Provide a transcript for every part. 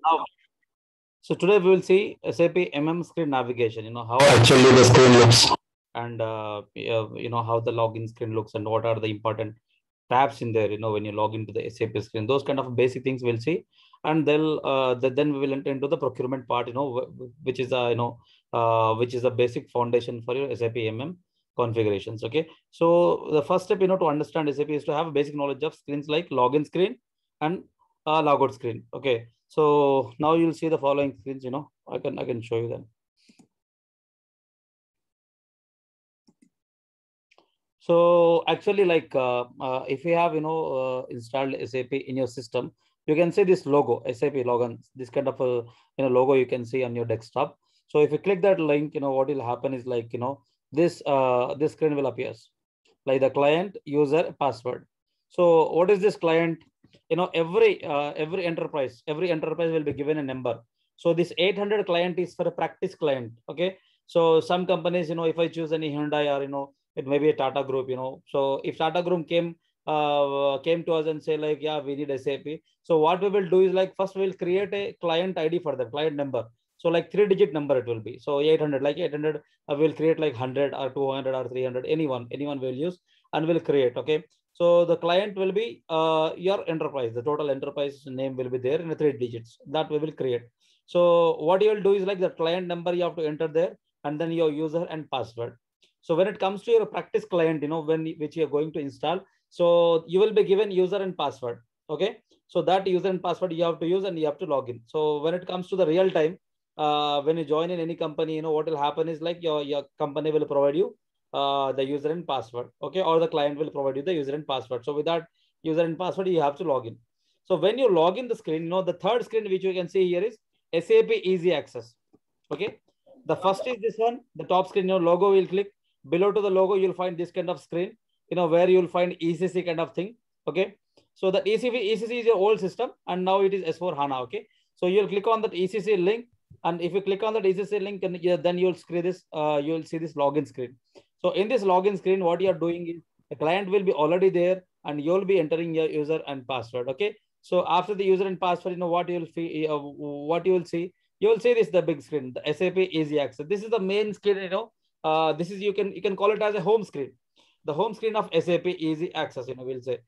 Now, so today we will see SAP MM screen navigation. How actually the screen looks, and how the login screen looks, and what are the important tabs in there. When you log into the SAP screen, those kind of basic things we'll see, and then we will enter into the procurement part. Which is which is a basic foundation for your SAP MM configurations. Okay, so the first step, to understand SAP is to have a basic knowledge of screens like login screen and logout screen. Okay, so now you'll see the following screens. I can show you them. So actually, like if you have installed SAP in your system, you can see this logo, SAP login, this kind of a logo you can see on your desktop. So if you click that link, what will happen is like this screen will appear, like the client, user, password. So what is this client? Every enterprise will be given a number. So this 800 client is for a practice client. Okay, so some companies, if I choose any Hyundai, or it may be a Tata Group. So if Tata Group came to us and say like, yeah, we need SAP. So what we will do is like, first we will create a client ID for the client number. So like 3-digit number it will be. So 800, like 800, we'll create like 100 or 200 or 300, anyone will use, and will create. Okay, so the client will be your enterprise. The total enterprise name will be there in the 3 digits that we will create. So what you will do is like the client number you have to enter there, and then your user and password. So when it comes to your practice client, which you are going to install, so you will be given user and password. Okay, so that user and password you have to use, and you have to log in. So when it comes to the real time, when you join in any company, what will happen is like your company will provide you the user and password. Okay, or the client will provide you the user and password. So with that user and password, you have to log in. So when you log in the screen, the third screen which you can see here is SAP Easy Access. Okay, the first is this one, the top screen. Logo will click. Below to the logo, you'll find this kind of screen. Where you'll find ECC kind of thing. Okay, so the ECC is your old system, and now it is S4 HANA. Okay, so you'll click on that ECC link, and if you click on that ECC link, then you'll see this login screen. So in this login screen, what you are doing is the client will be already there, and you'll be entering your user and password. Okay, so after the user and password, what you will see, you will see this, the big screen, the SAP Easy Access. This is the main screen. This is, you can call it as a home screen, the home screen of SAP Easy Access. We'll say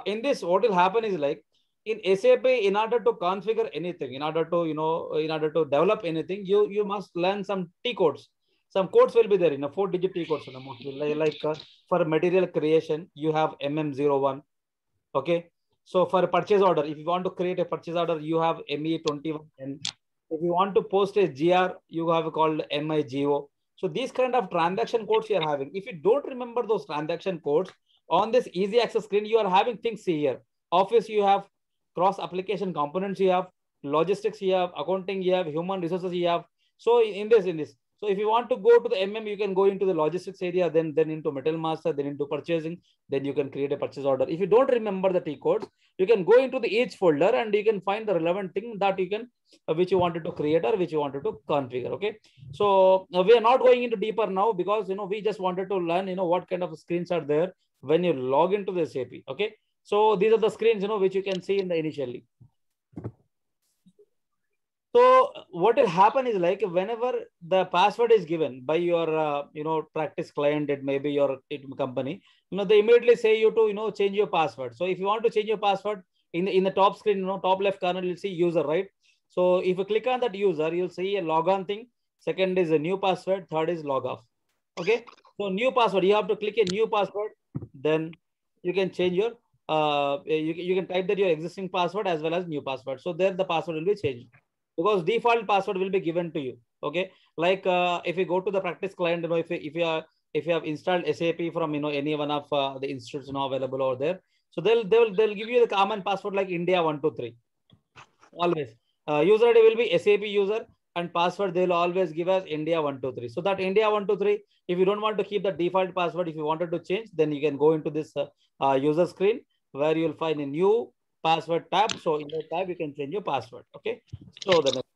in this, what will happen is like, in SAP, in order to configure anything, in order to develop anything, you must learn some T codes. Some codes will be there, 4-digit T codes, mostly for material creation, you have MM01. Okay, so for a purchase order, if you want to create a purchase order, you have ME21N. If you want to post a GR, you have called MIGO. So these kind of transaction codes you are having. If you don't remember those transaction codes, on this easy access screen, you are having things here. Office, you have cross application components, you have logistics, you have accounting, you have human resources, you have. So in this, so if you want to go to the MM, you can go into the logistics area, then into metal master, then into purchasing, then you can create a purchase order. If you don't remember the T codes, you can go into the each folder, and you can find the relevant thing that you can, which you wanted to create or which you wanted to configure. Okay, so we are not going into deeper now, because we just wanted to learn what kind of screens are there when you log into the SAP. Okay, so these are the screens which you can see in the initially. So what will happen is like, whenever the password is given by your practice client, it may be your company, they immediately say you to change your password. So if you want to change your password, in the top screen, top left corner, you'll see user, right? So if you click on that user, you'll see a log on thing. Second is a new password. Third is log off. Okay, so new password, you have to click a new password. Then you can change your you can type that your existing password as well as new password. So there the password will be changed, because default password will be given to you. Okay, like if you go to the practice client, if you have installed SAP from any one of the institutes now available over there, so they'll give you the common password like India 123 always. User ID will be SAP user, and password they'll always give us India 123. So that India 123, if you don't want to keep the default password, if you wanted to change, then you can go into this user screen, where you'll find a new password tab. So in that tab, you can change your password. Okay, so the next,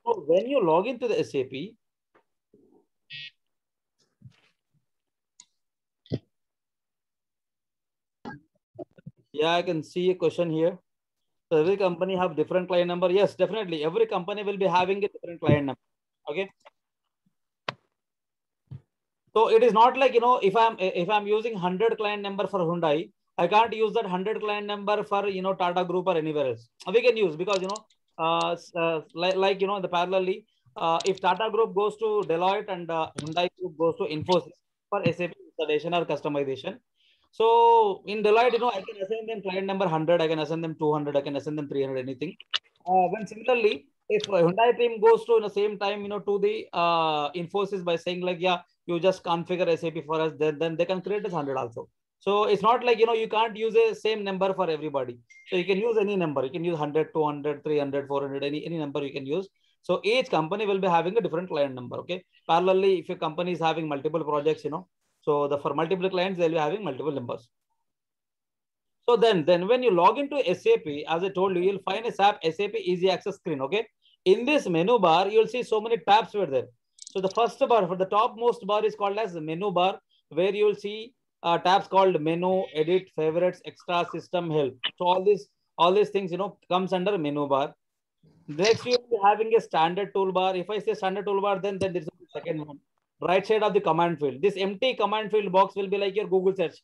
so when you log into the SAP, yeah, I can see a question here. So every company have different client number. Yes, definitely. Every company will be having a different client number. Okay. So it is not like, if I'm using 100 client number for Hyundai, I can't use that 100 client number for, Tata Group or anywhere else. We can use because, the parallelly, if Tata Group goes to Deloitte and Hyundai Group goes to Infosys for SAP installation or customization. So in Deloitte, I can assign them client number 100, I can assign them 200, I can assign them 300, anything. When similarly, if Hyundai team goes to in the same time, to the Infosys by saying like, yeah, you just configure SAP for us, then they can create as 100 also. So it's not like, you can't use a same number for everybody. So you can use any number. You can use 100, 200, 300, 400, any number you can use. So each company will be having a different client number. Okay. Parallelly, if a company is having multiple projects, so for multiple clients, they'll be having multiple numbers. So then when you log into SAP, as I told you, you'll find a SAP Easy Access screen. Okay. In this menu bar, you'll see so many tabs were there. So the first bar, for the topmost bar, is called as the menu bar, where you'll see tabs called menu, edit, favorites, extra, system, help. So all these things, comes under menu bar. Next, you'll be having a standard toolbar. If I say standard toolbar, then there's a second one. Right side of the command field. This empty command field box will be like your Google search.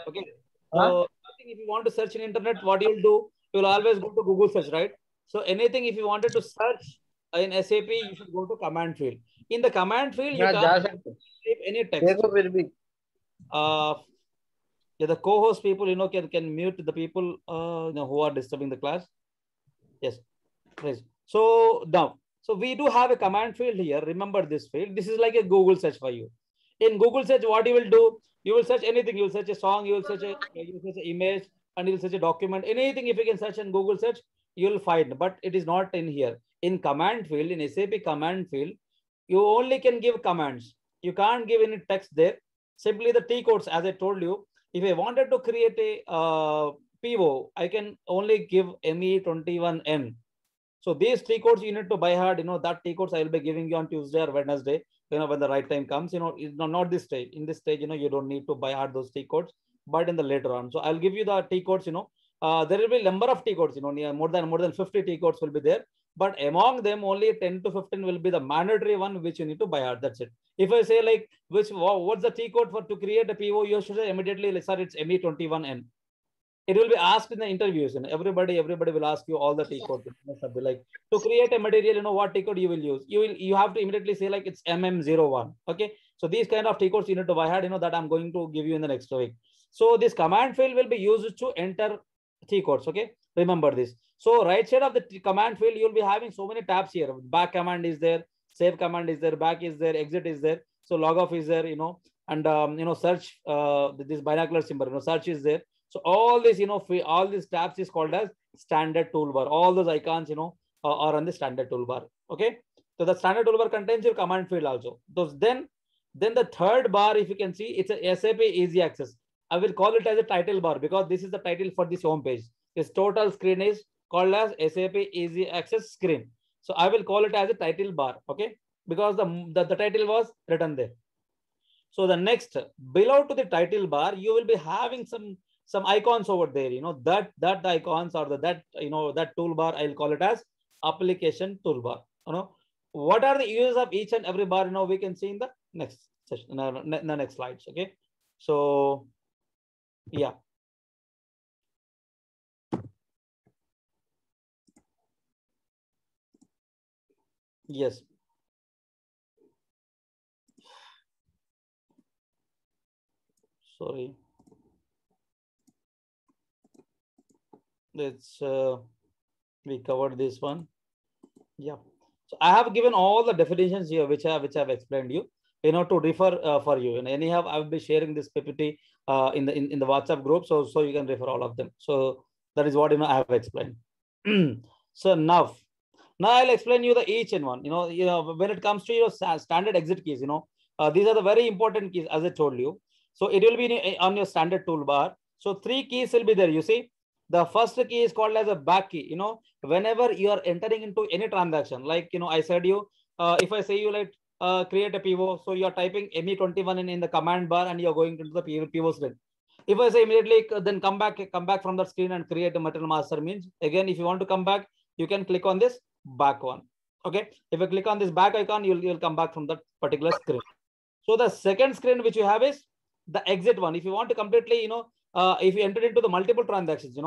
Okay. So if you want to search in internet, what you'll do, you'll always go to Google search, right? So anything, if you wanted to search in SAP, you should go to command field. In the command field, you can't type any text. Yeah, the co-host people, can mute the people who are disturbing the class. Yes, please. So now, so we do have a command field here. Remember this field. This is like a Google search for you. In Google search, what you will do, you will search anything. You will search a song, you will search an image, and you will search a document. Anything, if you can search in Google search, you will find. But it is not in here. In command field, in SAP command field, you only can give commands. You can't give any text there. Simply the T codes, as I told you. If I wanted to create a PO, I can only give ME21N. So these T codes you need to buy hard. That T codes I will be giving you on Tuesday or Wednesday. When the right time comes. Not this stage. In this stage, you don't need to buy hard those T codes, but in the later on. So I'll give you the T codes. There will be a number of T codes. More than 50 T codes will be there. But among them, only 10 to 15 will be the mandatory one which you need to buy hard. That's it. If I say like what's the T code for to create a PO, you should say immediately, sir, it's ME21N. It will be asked in the interviews, and everybody will ask you all the T codes. Like to create a material, what T code you will use. You have to immediately say like it's MM01. Okay. So these kind of T codes you need to buy hard, that I'm going to give you in the next week. So this command field will be used to enter T codes. Okay. Remember this. So right side of the command field, you'll be having so many tabs here. Back command is there, save command is there, back is there, exit is there. So log off is there, and search, this binocular symbol, search is there. So all this, all these tabs is called as standard toolbar. All those icons, are on the standard toolbar. Okay. So the standard toolbar contains your command field also. Then the third bar, if you can see, it's a SAP Easy Access. I will call it as a title bar because this is the title for this home page. This total screen is called as SAP Easy Access screen. So I will call it as a title bar. Okay. Because the title was written there. So the next, below to the title bar, you will be having some icons over there, that icons or that toolbar, I'll call it as application toolbar. What are the uses of each and every bar, we can see in the next session, the next slides. Okay. So yeah. Yes. Sorry. Let's we covered this one. Yeah. So I have given all the definitions here, which I've explained you, to refer for you. And anyhow, I will be sharing this PPT in the WhatsApp group, so you can refer all of them. So that is what I have explained. So now I'll explain you the each and one. When it comes to your standard exit keys, these are the very important keys, as I told you. So it will be on your standard toolbar. So 3 keys will be there. You see, the first key is called as a back key. Whenever you are entering into any transaction, like I said you, if I say you like create a PO, so you are typing ME21 in the command bar and you are going into the PO screen. If I say immediately, then come back from that screen and create a material master means, again, if you want to come back, you can click on this back one. Okay. If you click on this back icon, you'll come back from that particular screen. So the second screen which you have is the exit one. If you want to completely, if you enter into the multiple transactions,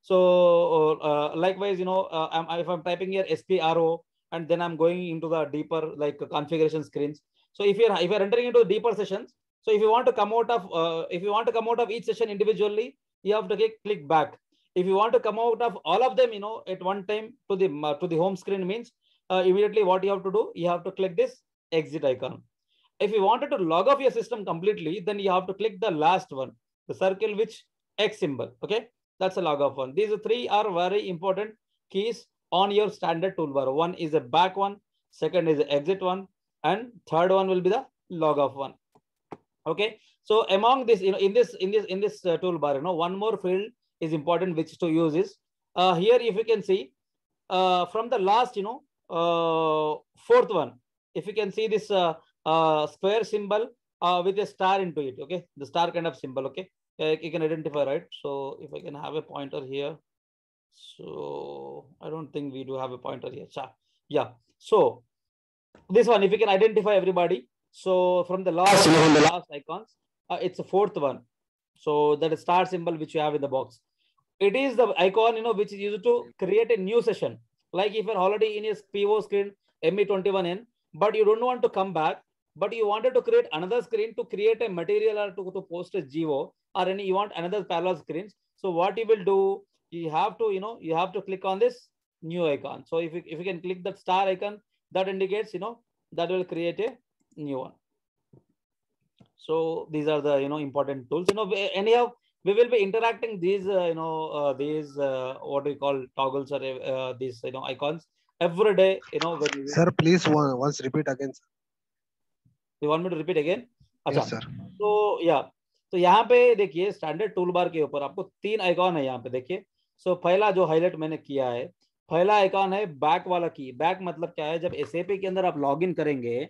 so likewise, if I'm typing here SPRO and then I'm going into the deeper like configuration screens. So if you're entering into the deeper sessions, so if you want to come out of each session individually, you have to click back. If you want to come out of all of them, at one time to the home screen means immediately what you have to do, you have to click this exit icon. If you wanted to log off your system completely, then you have to click the last one, the circle which X symbol. Okay, that's a log off one. These three are very important keys on your standard toolbar. One is a back one, second is the exit one, and third one will be the log off one. Okay, so among this, in this toolbar, one more field is important which to use is here. If you can see from the last, fourth one, if you can see this square symbol with a star into it. Okay, the star kind of symbol. Okay, you can identify, right? So if I can have a pointer here. So I don't think we do have a pointer here. Yeah. So this one, if you can identify everybody. So from the last, icons, it's the fourth one. So that is star symbol which you have in the box. It is the icon, which is used to create a new session. Like if you're already in your PO screen ME21N, but you don't want to come back, but you wanted to create another screen to create a material or to post a GO or you want another parallel screens. So what you will do, you have to click on this new icon. So if you can click that star icon, that indicates, that will create a new one. So these are the, important tools, anyhow. We will be interacting these, what do you call toggles or these, icons every day, Sir, please once repeat again. You want me to repeat again? अच्छा. Yes, sir. तो तो यहाँ पे देखिए standard tool bar के ऊपर आपको 3 icon है यहाँ पे देखिए. सो पहला जो हाईलाइट मैंने किया है, पहला आइकॉन है बैक वाला की. बैक मतलब क्या है, जब एसएपी के अंदर आप लॉगिन करेंगे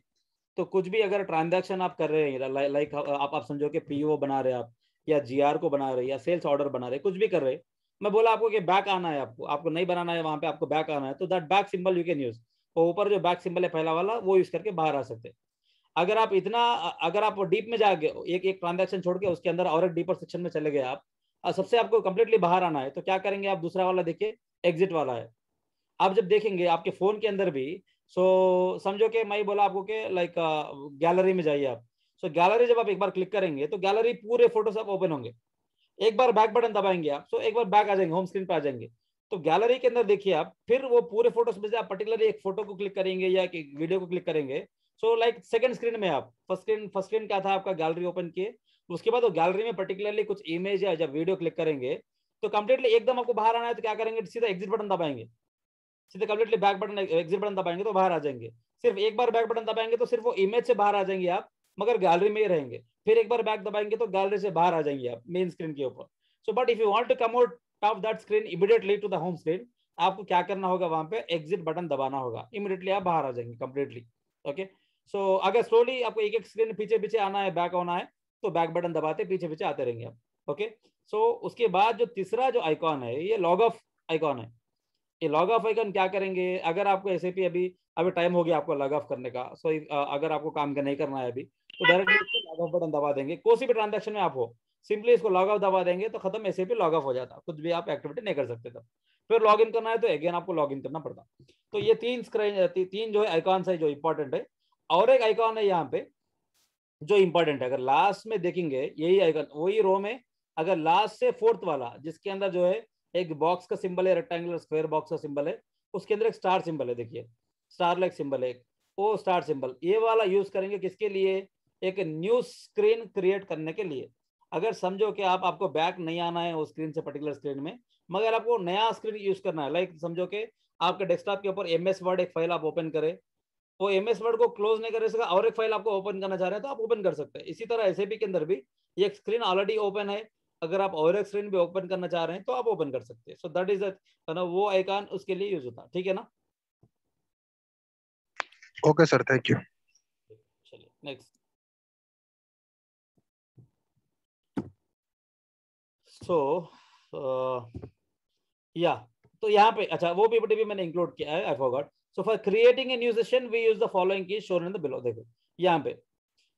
तो कुछ भी अगर ट्रांजैक्शन आप कर रहे हैं, लाइक आप समझो कि पीओ बना रहे हैं आप, या जीआर को बना रहे हैं, या सेल्स ऑर्डर बना रहे हैं, कुछ भी कर रहे हैं, मैं बोला आपको कि बैक आना है, आपको नहीं बनाना है वहां पे, आपको बैक आना है, तो that back symbol you can use. वो ऊपर जो बैक सिंबल है पहला वाला, वो यूज करके बाहर आ सकते हैं. अगर आप डीप में जाके एक ट्रांजैक्शन छोड़ के उसके अंदर और एक डीपर सेक्शन में चले गए आप, सबसे आपको कंप्लीटली बाहर आना है, तो क्या करेंगे आप, दूसरा वाला देखिए एग्जिट वाला है. आप जब देखेंगे आपके फोन के अंदर भी, सो समझो कि मैं बोला आपको कि लाइक गैलरी में जाइए आप. सो गैलरी जब आप एक बार क्लिक करेंगे तो गैलरी पूरे फोटोज आप ओपन होंगे. एक बार बैक बटन दबाएंगे आप, सो एक बार बैक आ जाएंगे, होम स्क्रीन पे आ जाएंगे. तो गैलरी के अंदर देखिए आप, फिर वो पूरे फोटोज में से आप पर्टिकुलरली एक फोटो को क्लिक करेंगे या एक वीडियो को क्लिक करेंगे. सो लाइक सेकंड स्क्रीन में आप, फर्स्ट स्क्रीन क्या था आपका, गैलरी ओपन किए, उसके बाद वो गैलरी में पर्टिकुलरली कुछ इमेज या जब वीडियो क्लिक करेंगे तो कंप्लीटली एकदम आपको बाहर आना है, तो क्या करेंगे, सीधा एग्जिट बटन दबाएंगे, सीधे completely back button exit button दबाएंगे तो बाहर आ जाएंगे. सिर्फ एक बार बैक बटन दबाएंगे तो सिर्फ वो इमेज से बाहर आ जाएंगे आप, मगर गैलरी में ही रहेंगे. फिर एक बार बैक दबाएंगे तो गैलरी से बाहर आ जाएंगे आप मेन स्क्रीन के ऊपर. So but if you want to come out of that screen immediately to the home screen, आपको क्या करना होगा, वहां पे एग्जिट बटन दबाना होगा, इमीडिएटली आप बाहर आ जाएंगे कंप्लीटली. ओके. सो अगर स्लोली आपको एक एक स्क्रीन पीछे पीछे आना है, बैक होना है, तो बैक बटन दबाते पीछे पीछे आते रहेंगे आप. ओके. सो उसके बाद जो तीसरा जो आइकॉन है, ये लॉग ऑफ आइकॉन है. ये लॉग ऑफ आइकन क्या करेंगे, अगर आपको एसएपी अभी टाइम हो गया आपको लॉग ऑफ करने का, सो अगर आपको काम का नहीं करना है अभी, तो डायरेक्टली लॉग ऑफ बटन दबा देंगे. कोई भी ट्रांजैक्शन में आप हो, सिंपली इसको लॉग ऑफ दबा देंगे तो खत्म, एसएपी लॉग ऑफ हो जाता, कुछ भी आप एक्टिविटी नहीं कर सकते. तब फिर लॉग इन करना है तो अगेन आपको लॉग इन करना पड़ता. तो ये तीन जो है आइकॉन्स है जो इंपॉर्टेंट है. और एक आइकॉन है यहाँ पे जो इंपॉर्टेंट है, अगर लास्ट में देखेंगे यही आइकन वही रो में, अगर लास्ट से फोर्थ वाला जिसके अंदर जो है एक बॉक्स का सिंबल है, रेक्टेंगुलर स्क्वायर बॉक्स का सिंबल है, उसके अंदर एक स्टार सिंबल है, देखिए स्टार लाइक सिंबल है, वो स्टार सिंबल, ये वाला यूज करेंगे किसके लिए, एक न्यू स्क्रीन क्रिएट करने के लिए. अगर समझो कि आपको बैक नहीं आना है उस स्क्रीन से पर्टिकुलर स्क्रीन में, मगर आपको नया स्क्रीन यूज करना है, लाइक समझो कि आपके डेस्कटॉप के ऊपर एमएस वर्ड एक फाइल आप ओपन करें, वो एमएस वर्ड को क्लोज नहीं कर सका और एक फाइल आपको ओपन करना चाह रहे हैं तो आप ओपन कर सकते हैं. इसी तरह एसएपी के अंदर भी ये एक स्क्रीन ऑलरेडी ओपन है, अगर आप और एक स्क्रीन भी ओपन करना चाह रहे हैं तो आप ओपन कर सकते हैं. सो दैट इज वो आइकन उसके लिए यूज होता है. ठीक है ना. Okay sir, thank you. चलिए नेक्स्ट. सो या तो यहाँ पे अच्छा वो पीपीटी भी मैंने इंक्लूड किया है, I forgot. So for creating a new session we use the following key shown in the below. देखो यहाँ पे,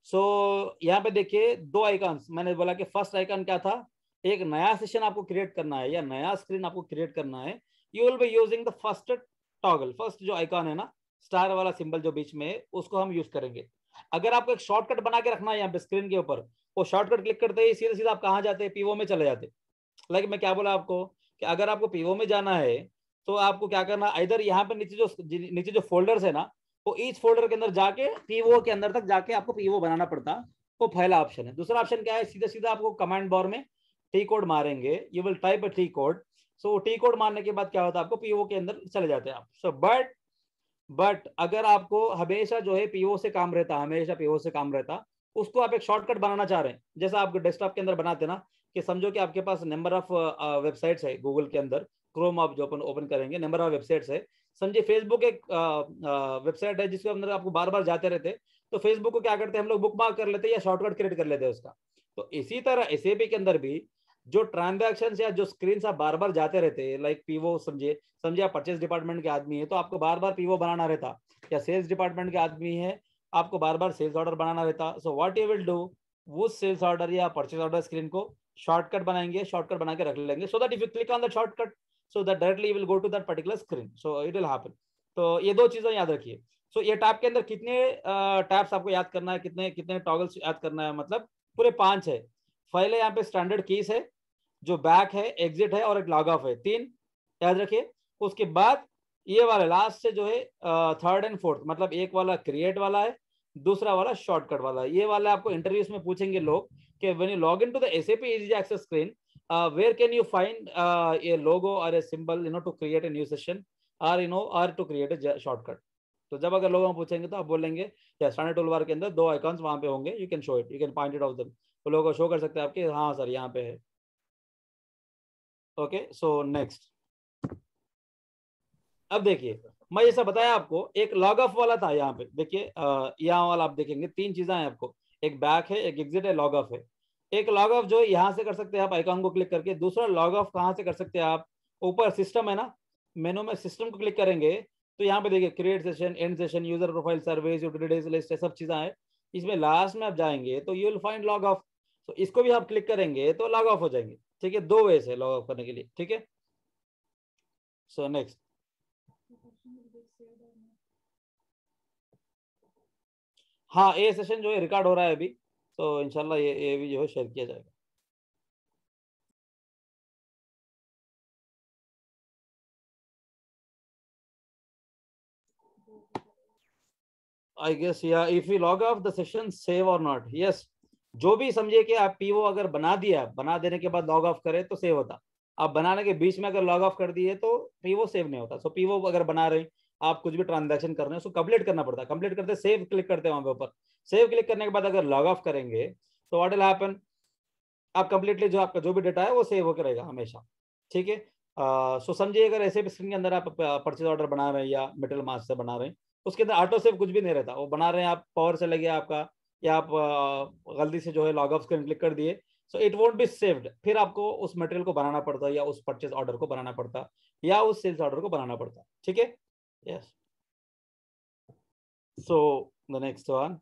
सो यहाँ पे देखिए दो आइकॉन्स मैंने बोला कि फर्स्ट आइकॉन क्या था, एक नया सेशन आपको क्रिएट करना है या नया स्क्रीन आपको क्रिएट करना है, you will be using the first toggle. First जो आइकॉन है ना, स्टार वाला सिंबल जो बीच में है, उसको हम यूज करेंगे. अगर आपको एक शॉर्टकट बना के रखना है यहाँ पे स्क्रीन के ऊपर, वो शॉर्टकट क्लिक करते ही सीधा सीधा आप कहाँ जाते हैं, पीओ में चले जाते. लाइक मैं क्या बोला आपको कि अगर आपको पीओ में जाना है तो आपको क्या करना, इधर यहाँ पे नीचे जो फोल्डर्स है ना, वो ईच फोल्डर के अंदर जाके पीओ के अंदर तक जाके आपको पीओ बनाना पड़ता. वो पहला ऑप्शन है. दूसरा ऑप्शन क्या है, सीधा सीधा आपको कमांड बार में टी कोड मारेंगे, you will type a T code. So T code मारने के बाद क्या होता है, आपको पीओ के अंदर चले जाते हैं आप. सो बट अगर आपको हमेशा जो है पीओ से काम रहता, हमेशा पीओ से काम रहता, उसको आप एक शॉर्टकट बनाना चाह रहे हैं, जैसा आप डेस्कटॉप के अंदर बनाते ना, कि समझो कि आपके पास नंबर ऑफ वेबसाइट्स है गूगल के अंदर, क्रोम आप जो ओपन करेंगे, नंबर ऑफ वेबसाइट्स है. समझिए फेसबुक एक वेबसाइट है जिसके अंदर आपको बार बार जाते रहते, तो फेसबुक को क्या करते हैं हम लोग, बुक मार्क कर लेते हैं या शॉर्टकट क्रिएट कर लेते हैं उसका. तो इसी तरह एसएपी के अंदर भी जो ट्रांजैक्शन या जो स्क्रीन आप बार बार जाते रहते हैं, लाइक पीओ, समझिए आप परचेज डिपार्टमेंट के आदमी है तो आपको बार बार पीओ बनाना रहता, या सेल्स डिपार्टमेंट के आदमी है आपको बार बार सेल्स ऑर्डर बनाना रहता. So what you will do, वो सेल्स ऑर्डर या परचेज ऑर्डर स्क्रीन को शॉर्टकट बनाएंगे, शॉर्टकट बना के रख लेंगे, so that if you click on the shortcut, so that directly will go to that particular screen, so it will happen. तो ये दो चीजें याद रखिए. सो ये टैब के अंदर कितने टैब्स आपको याद करना है, कितने कितने टॉगल्स याद करना है, मतलब पूरे 5 है. पहले यहाँ पे स्टैंडर्ड कीज है, जो बैक है, एग्जिट है और एक लॉग ऑफ है, 3 याद रखिए. उसके बाद ये वाला लास्ट से जो है थर्ड एंड फोर्थ, मतलब एक वाला क्रिएट वाला है, दूसरा वाला शॉर्टकट वाला है. ये वाला आपको इंटरव्यूज में पूछेंगे लोग कि when you log in to the SAP easy access screen, where can you find a logo or a symbol, to create a new session, or or to create a shortcut. तो जब अगर लोगों को पूछेंगे तो आप बोलेंगे या स्टैंडर्ड टूल बार के अंदर 2 आइकॉन्स वहां पे होंगे, you can show it, you can point it out them, तो लोगों को शो कर सकते हैं आपके, हाँ सर यहाँ पे है. Okay, so next. अब देखिए मैं जैसा बताया आपको, एक लॉग ऑफ वाला था यहाँ पे, देखिए यहाँ वाला आप देखेंगे 3 चीजें हैं आपको, एक बैक है, एक एग्जिट है, लॉग ऑफ है. एक लॉग ऑफ जो यहाँ से कर सकते हैं आप आइकॉन को क्लिक करके, दूसरा लॉग ऑफ कहाँ से कर सकते हैं आप, ऊपर सिस्टम है ना, मेनू में सिस्टम को क्लिक करेंगे तो यहाँ पे देखिए create session, and session, user profile, service, utilities list, सब चीजें हैं. इसमें लास्ट में आप जाएंगे तो you will find log of, तो इसको भी आप क्लिक करेंगे तो लॉग ऑफ हो जाएंगे. ठीक है, 2 वे से लॉग ऑफ करने के लिए. ठीक है, सो नेक्स्ट. हाँ ये सेशन जो है रिकॉर्ड हो रहा है अभी, तो इंशाल्लाह ये भी जो है शेयर किया जाएगा. I guess yeah, if we log off the session, save or not, yes. जो भी समझिए कि आप पीओ अगर बना दिया, बना देने के बाद लॉग ऑफ करें तो सेव होता. आप बनाने के बीच में अगर लॉग ऑफ कर दिए तो पीओ सेव नहीं होता. सो पीओ अगर बना रहे हैं आप, कुछ भी ट्रांजैक्शन कर रहे हैं, उसको कंप्लीट करना पड़ता है. कंप्लीट करते सेव क्लिक करते हैं वहां पे ऊपर, सेव क्लिक करने के बाद अगर लॉग ऑफ करेंगे तो व्हाट विल हैपन, आप कंप्लीटली जो आपका जो भी डेटा है वो सेव होकर रहेगा हमेशा. ठीक है, सो समझिए अगर ऐसे भी स्क्रीन के अंदर आप परचेज ऑर्डर बना रहे हैं या मेटल मास से बना रहे हैं, उसके अंदर ऑटो सेव कुछ भी नहीं रहता, वो बना रहे हैं आप, पावर से लगे आपका, या आप गलती से जो है लॉग ऑफ स्क्रीन क्लिक कर दिए, so it won't be saved. फिर आपको उस मटेरियल को बनाना पड़ता, या उस परचेज ऑर्डर को बनाना पड़ता, या उस सेल्स ऑर्डर को बनाना पड़ता. ठीक है, yes. So the next one,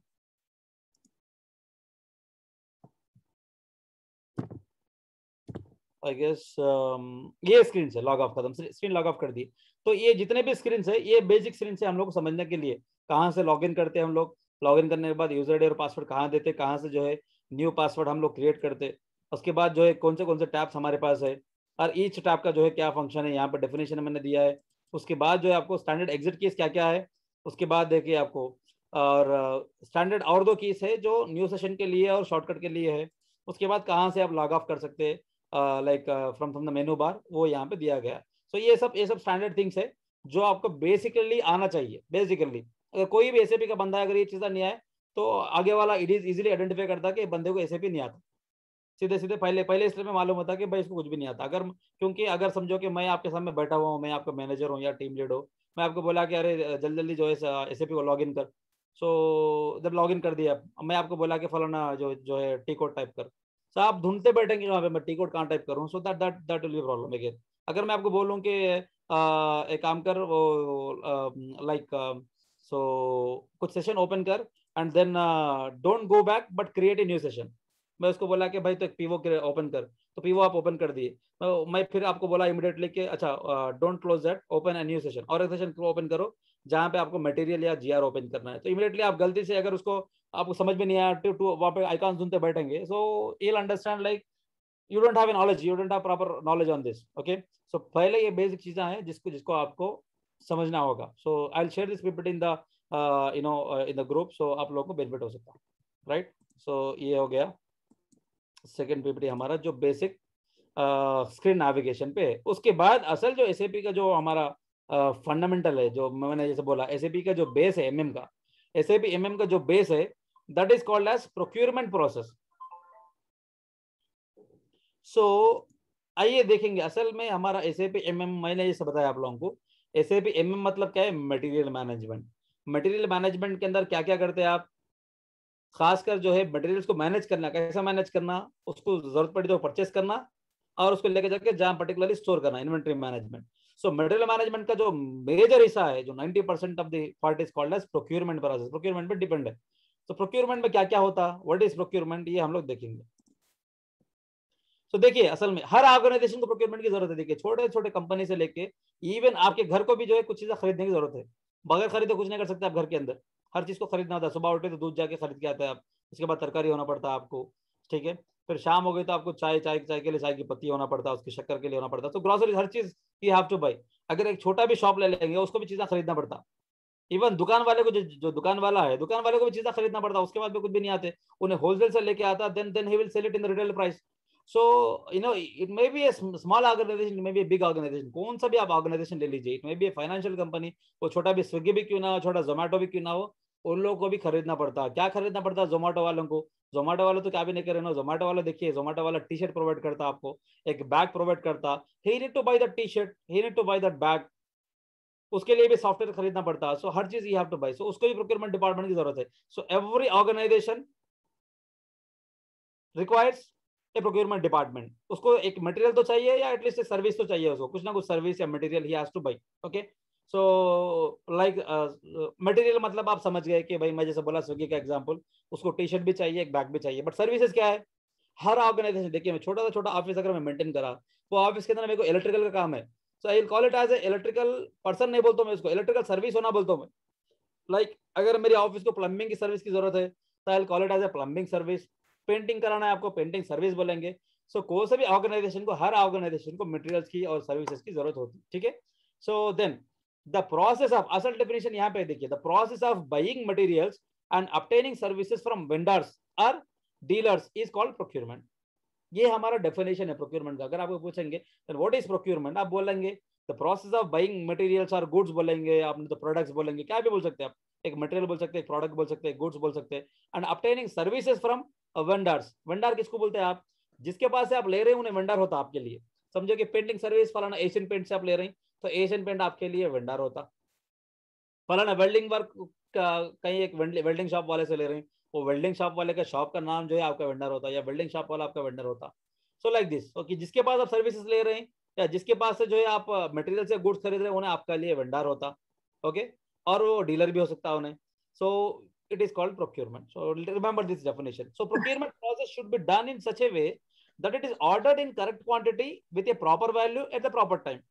I guess ये स्क्रीन से लॉग ऑफ खत्म, स्क्रीन लॉग ऑफ कर दी. तो ये जितने भी स्क्रीन है, ये बेसिक स्क्रीन से हम लोग को समझने के लिए, कहाँ से लॉगिन करते हैं हम लोग, लॉगिन करने के बाद यूजर आईडी और पासवर्ड कहाँ देते, कहाँ से जो है न्यू पासवर्ड हम लोग क्रिएट करते, उसके बाद जो है कौन से टैब्स हमारे पास है, और ईच टैब का जो है क्या फंक्शन है, यहाँ पर डेफिनेशन मैंने दिया है. उसके बाद जो है आपको स्टैंडर्ड एग्जिट कीज क्या क्या है, उसके बाद देखिए आपको, और स्टैंडर्ड और 2 कीज है जो न्यू सेशन के लिए और शॉर्टकट के लिए है. उसके बाद कहाँ से आप लॉग ऑफ कर सकते हैं, लाइक फ्रॉम द मेनू बार, वो यहाँ पे दिया गया. सो ये सब स्टैंडर्ड थिंग्स है जो आपको बेसिकली आना चाहिए. बेसिकली अगर कोई भी एसएपी का बंदा अगर ये चीज़ नहीं आए तो आगे वाला इट इज इजीली आइडेंटिफाई करता कि बंदे को एसएपी नहीं आता. सीधे सीधे पहले स्टेप में मालूम होता कि भाई इसको कुछ भी नहीं आता. अगर क्योंकि अगर समझो कि मैं आपके सामने बैठा हुआ हूँ, मैं आपका मैनेजर हूँ या टीम लीड हूँ, मैं आपको बोला कि अरे जल्दी जल्दी जो है एसएपी को लॉग इन कर. सो जब लॉग इन कर दिया, मैं आपको बोला कि फलाना जो है टी कोड टाइप कर, सो आप ढूंढते बैठेंगे वहां पे मैं टी कोड कहाँ टाइप करूँ, so that will B problem again. अगर मैं आपको बोलूँ कि एक काम कर वो लाइक सो कुछ सेशन ओपन कर and then don't go back but create a new session, मैं उसको बोला कि भाई तो एक पीवो ओपन कर, तो पीवो आप ओपन कर दिए, तो मैं फिर आपको बोला इमीडिएटली कि अच्छा don't close that, open A new session, और एक सेशन ओपन करो जहाँ पे आपको मटेरियल या जीआर ओपन करना है। तो इमीडिएटली आप गलती से अगर उसको आपको समझ में नहीं आया टू वहाँ पे आइकॉन सुनते बैठेंगे, so you'll understand like you don't have knowledge, you don't have proper knowledge on this. Okay, so पहले ये बेसिक चीजें हैं जिसको जिसको आपको समझना होगा। So I will share this PPT in the in the group, so आप लोगों को बेनिफिट हो सकता है, राइट। सो ये हो गया सेकेंड पीपीटी हमारा जो बेसिक स्क्रीन नेविगेशन पे। उसके बाद असल जो एसएपी का जो हमारा फंडामेंटल है, जो मैंने जैसे बोला एसएपी का जो बेस है एमएम का, एसएपी एमएम का जो बेस है that is called as procurement process. So आइए देखेंगे असल में हमारा एसएपी एमएम, मैंने जैसे बताया आप लोगों को एसएपी एमएम मतलब क्या है, मटेरियल मैनेजमेंट। मटेरियल मैनेजमेंट के अंदर क्या क्या करते हैं आप, खासकर जो है मटेरियल्स को मैनेज करना, कैसा मैनेज करना, उसको जरूरत पड़ी तो परचेस करना और उसको लेकर जाके जहां पर्टिकुलरली स्टोर करना, inventory management. So material management का जो मेजर हिस्सा है, जो 90% of the part is called as procurement process, procurement पे डिपेंड है। तो प्रोक्यूरमेंट में क्या क्या होता, व्हाट इज प्रोक्यूरमेंट, ये हम लोग देखेंगे। तो देखिए असल में हर ऑर्गेनाइजेशन को प्रोक्यूरमेंट की जरूरत है। देखिए छोटे छोटे कंपनी से लेके इवन आपके घर को भी जो है कुछ चीजें खरीदने की जरूरत है, बगैर खरीदे कुछ नहीं कर सकते आप घर के अंदर, हर चीज को खरीदना होता है। सुबह उठे तो दूध जाके खरीद के आते हैं आप, उसके बाद तरकारी होना पड़ता है आपको, ठीक है। फिर शाम हो गई तो आपको चाय चाय चाय के लिए चाय की पत्ती होना पड़ता है, उसकी शक्कर के लिए होना पड़ता है। तो ग्रोसरी हर चीज यू हैव टू बाई। अगर एक छोटा भी शॉप ले लेंगे उसको भी चीजें खरीदना पड़ता। इवन दुकान वाले को जो दुकान वाला है, दुकान वाले को भी चीजें खरीदना पड़ता, उसके बाद भी कुछ भी नहीं आते, उन्हें होलसेल से लेके आता, then he will sell it in the retail price. So it may be a small organization, may be a big organization, कौन सा भी आप ऑर्गेनाइजेशन ले लीजिए, it may be a financial company, वो छोटा भी स्विगी भी क्यों ना हो, छोटा जोमेटो भी क्यों ना हो, उन लोगों को भी खरीदना पड़ता। क्या खरीदना पड़ता जोमेटो वालों को, जोमेटो वाले तो क्या भी नहीं करे ना, जोमेटो वाला देखिए, जोमेटो वाला टी शर्ट प्रोवाइड करता आपको, एक बैग प्रोवाइड करता, he need to buy the T shirt, he need to buy that bag, उसके लिए भी सॉफ्टवेयर खरीदना पड़ता है। सो हर चीज you have to buy, so उसको भी प्रोक्योरमेंट डिपार्टमेंट की जरूरत है। So every organization requires a procurement department, उसको एक मटेरियल तो चाहिए या एटलीस्ट एक सर्विस तो चाहिए, उसको कुछ ना कुछ सर्विस या मटेरियल ही has to by. Okay, so like material मतलब आप समझ गए कि भाई मैं जैसे बोला स्विगी का एग्जांपल, उसको टी शर्ट भी चाहिए, एक बैग भी चाहिए, बट सर्विसेज क्या है, हर ऑर्गेनाइजेशन देखिए, मैं छोटा सा छोटा ऑफिस अगर मैं मेंटेन करा, वो ऑफिस के अंदर मेरे को इलेक्ट्रिकल का काम है, so I will call it as a electrical person, नहीं बोलता मैं उसको, इलेक्ट्रिकल सर्विस होना बोलता हूँ मैं। लाइक अगर मेरे ऑफिस को प्लम्बिंग की सर्विस की जरूरत है तो I will call it as a plumbing service, painting कराना है आपको, पेंटिंग सर्विस बोलेंगे। सो कोई सा भी ऑर्गेनाइजेशन को, हर ऑर्गेनाइजेशन को मटेरियल्स की और सर्विसेज की जरूरत होती है, ठीक है। So then the process of, असल डेफिनेशन यहाँ पे देखिए, the process of buying materials and obtaining services from vendors और डीलर्स इज कॉल्ड प्रोक्यूरमेंट। ये हमारा डेफिनेशन है प्रोक्यूरमेंट का। अगर आपको पूछेंगे व्हाट इज प्रोक्यूरमेंट, आप बोलेंगे the process of buying materials और गुड्स बोलेंगे, आपने तो प्रोडक्ट्स बोलेंगे, क्या भी बोल सकते हैं आप, एक मटेरियल बोल सकते हैं, एक प्रोडक्ट बोल सकते हैं, गुड्स बोल सकते हैं, and obtaining services from vendors. Vendor किसको बोलते हैं आप, जिसके पास से आप ले रहे हैं उन्हें वेंडर होता आपके लिए। समझो कि पेंटिंग सर्विस फलाना एशियन पेंट से आप ले रहे हैं, तो एशियन पेंट आपके लिए वेंडर होता। फलाना वेल्डिंग वर्क कहीं एक वेल्डिंग शॉप वाले से ले रहे हैं, वो वेल्डिंग शॉप वाले का शॉप का नाम जो है आपका वेंडर होता है, या वेल्डिंग शॉप वाला आपका वेंडर होता। सो लाइक दिस, ओके, जिसके पास आप सर्विसेज ले रहे हैं या जिसके पास से जो है आप मटेरियल से गुड्स खरीद रहे हैं, उन्हें आपका लिए वेंडर होता। ओके, और वो डीलर भी हो सकता है उन्हें। सो it is called procurement. So remember this definition. So procurement process should be done in such a way that it is ordered in correct quantity with a proper value at the proper time.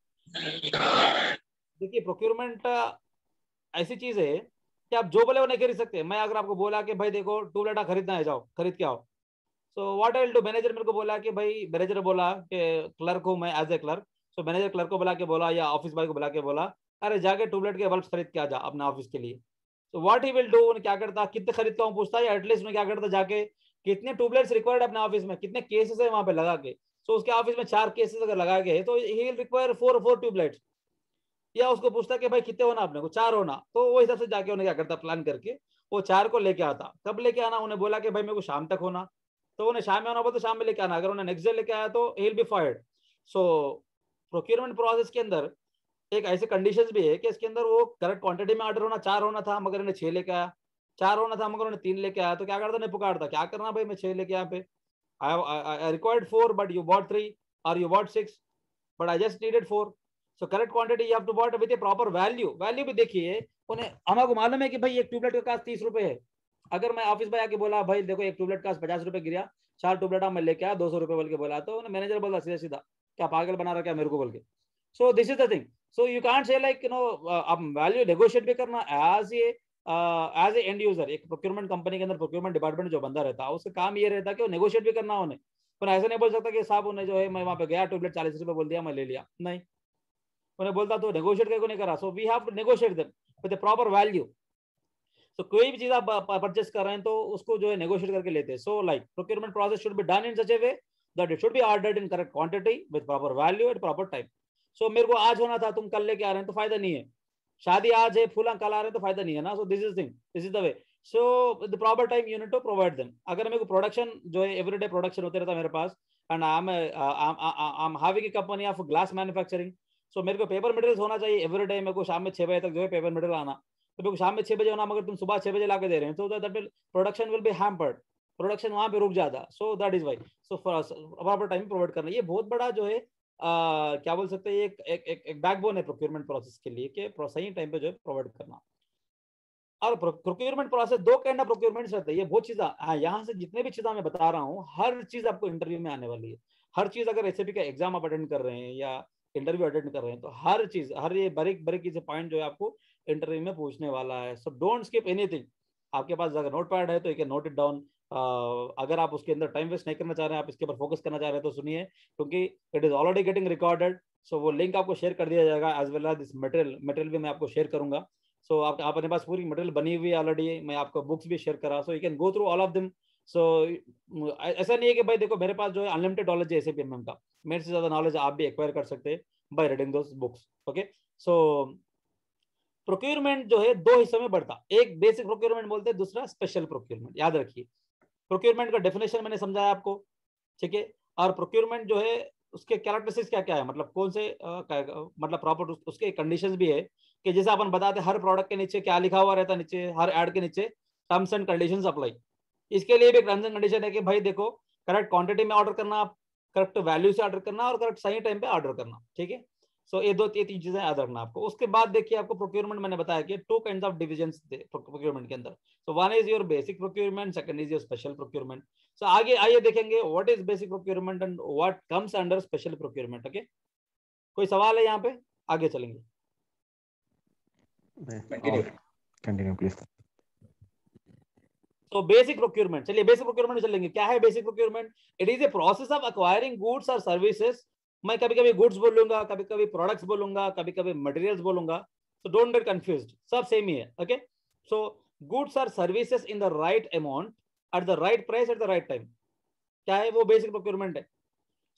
देखिए procurement ऐसी चीज है कि आप जो बोले वो नहीं खरीद सकते। मैं अगर आपको बोला कि भाई देखो टूलेटा खरीदना है, जाओ खरीद के आओ, so what I will do, manager मेरे को बोला कि भाई, मैनेजर बोला कि क्लर्क हूँ मैं as a clerk, so manager clerk को बुला के बोला या ऑफिस बॉय को बुला के बोला, अरे जाके ट्यूबलाइट के बल्ब खरीद के आ जा अपने ऑफिस के लिए। तो व्हाट ही विल डू, क्या करता, कितने खरीदता हूँ पूछता है, या एटलीस्ट मैं क्या करता जाके कितने ट्यूबलाइट्स रिक्वायर्ड अपने ऑफिस में, कितने केसेस है वहां पे लगा के। सो उसके ऑफिस में 4 केसेस अगर लगा के तो ही विल रिक्वायर 4 ट्यूबलाइट्स, या उसको पूछता कि भाई कितने होना आपने को, 4 होना, तो वो हिसाब से जाके उन्हें क्या करता, प्लान करके वो 4 को लेके आता। कब लेके आना, उन्हें बोला कि भाई मेरे को शाम तक होना, तो उन्हें शाम में होना बोला तो शाम में लेके आना, अगर उन्हें नेक्स्ट डे लेके आया तो he will be fired. So procurement process के अंदर एक ऐसे कंडीशंस भी है कि इसके अंदर वो करेक्ट क्वांटिटी में ऑर्डर होना, 4 होना था मगर इन्हें 6 लेके आया, 4 होना था मगर उन्हें 3 लेके आया, तो क्या करता, नहीं पुकारता क्या करना भाई मैं 6 लेके यहाँ पे, I required 4, but you bought 3 or you bought 6, but I just needed 4. So correct quantity you have to bought with a proper value. Value भी देखिए, उन्हें हमको मालूम है कि भाई एक ट्यूबलाइट का कास्ट 30 रुपए है. अगर मैं ऑफिस में आके बोला भाई देखो एक ट्यूबलाइट कास्ट 50 रुपए गिरा, 4 ट्यूबलाइट मैं लेके आया 200 रुपए बोल के बोला, तो मैनेजर बोला सीधा सीधा क्या पागल बना रहा क्या मेरे को बोल के. सो this is the thing. So you can't say like आप वैल्यू नेगोशिएट भी करना एज ए एंड यूजर. एक प्रोक्योरमेंट कंपनी के अंदर प्रोक्योरमेंट डिपार्टमेंट जो बंदा रहता है उसका काम ये रहता है कि वो नेगोशिएट भी करना उन्हें. पर ऐसा नहीं बोल सकता कि साहब उन्हें जो है मैं वहां पे गया ट्यूबलाइट 40 रुपए बोल दिया मैं ले लिया, नहीं. उन्हें बोलता तो नेगोशिएट करके नहीं करा. So we have to negotiate them with the proper value. तो कोई भी चीज आप परचेस कर रहे हैं तो उसको जो है नेगोशिएट करके लेते हैं. So like procurement process should be done in such a way that it should be ordered in correct quantity with proper value at proper time. So मेरे को आज होना था, तुम कल लेके आ रहे हैं तो फायदा नहीं है. शादी आज है, फूला कल आ रहे हैं तो फायदा नहीं है ना. So this is thing, this is the way. So the proper time you need to provide them. अगर मेरे को प्रोडक्शन जो है एवरीडे प्रोडक्शन होते रहता है मेरे पास, and I am having a company of glass manufacturing. So मेरे को पेपर मटेरियल होना चाहिए एवरीडे. मेरे को शाम में 6 बजे तक जो है पेपर मटेरियल आना. तो मेरे को शाम में 6 बजे होना, मगर तुम सुबह 6 बजे लाके दे रहे हैं तो that will production will be hampered. Production वहां पे रुक जाता. So that is why. So proper time provide करना ये बहुत बड़ा जो है क्या बोल सकते हैं, एक बैकबोन है प्रोक्योरमेंट प्रोसेस के लिए कि सही टाइम पे जो है प्रोवाइड करना. और procurement process 2 kind of procurement रहता है. ये बहुत चीज यहाँ से जितने भी चीजें मैं बता रहा हूँ हर चीज आपको इंटरव्यू में आने वाली है. हर चीज अगर एसएपी का एग्जाम आप अटेंड कर रहे हैं या इंटरव्यू अटेंड कर रहे हैं तो हर चीज, हर ये बारीक बारीक चीज पॉइंट जो है आपको इंटरव्यू में पूछने वाला है. So don't skip anything. आपके पास अगर नोट पैड है तो you can note it down. अगर आप उसके अंदर टाइम वेस्ट नहीं करना चाह रहे हैं, आप इसके ऊपर फोकस करना चाह रहे हैं तो सुनिए, क्योंकि it is already getting recorded. So वो लिंक आपको शेयर कर दिया जाएगा as well as this material भी मैं आपको शेयर करूंगा. सो आप अपने पास पूरी मटेरियल बनी हुई है ऑलरेडी. मैं आपको बुक्स भी शेयर करा. So you can go through all of them. So ऐसा नहीं है कि भाई देखो मेरे पास जो है अनलिमिटेड नॉलेज है एसएपीएमएम का. मेरे से ज्यादा नॉलेज आप भी एक्वायर कर सकते हैं by reading those books. Okay. So procurement जो है 2 हिस्सों में बढ़ता. एक बेसिक प्रोक्योरमेंट बोलते हैं, दूसरा स्पेशल प्रोक्योरमेंट. याद रखिए प्रोक्योरमेंट का डेफिनेशन मैंने समझाया आपको, ठीक है. और प्रोक्योरमेंट जो है उसके कैरेक्टरिस्टिक्स क्या क्या है, मतलब कौन से मतलब प्रॉपर उसके कंडीशंस भी है कि जैसे अपन बताते हर प्रोडक्ट के नीचे क्या लिखा हुआ रहता है, नीचे हर एड के नीचे टर्म्स एंड कंडीशंस अप्लाई. इसके लिए भी एक टर्म्स एंड कंडीशन है कि भाई देखो करेक्ट क्वांटिटी में ऑर्डर करना, करेक्ट वैल्यू से ऑर्डर करना और करेक्ट सही टाइम पे ऑर्डर करना. ठीक है. सो ये 3 चीजें याद रखना आपको. उसके बाद देखिए आपको प्रोक्योरमेंट मैंने बताया कि 2 काइंड्स ऑफ डिविजन्स प्रोक्योरमेंट के अंदर. So one is your basic procurement, second is your special procurement. So आगे आइए देखेंगे what is basic procurement and what comes under special procurement. Okay. कोई सवाल है यहाँ पे? आगे चलेंगे. Continue please. तो बेसिक प्रोक्योरमेंट, चलिए बेसिक प्रोक्योरमेंट चलेंगे. क्या है basic procurement? It is a process of acquiring goods और सर्विसेज. मैं कभी कभी गुड्स बोलूंगा, कभी कभी प्रोडक्ट्स बोलूंगा, कभी कभी मटेरियल्स बोलूंगा. तो डोंट गेट कंफ्यूज्ड, सब सेम ही है. ओके. सो गुड्स और services in the right amount at the right price at the right time, क्या है वो बेसिक प्रोक्योरमेंट है.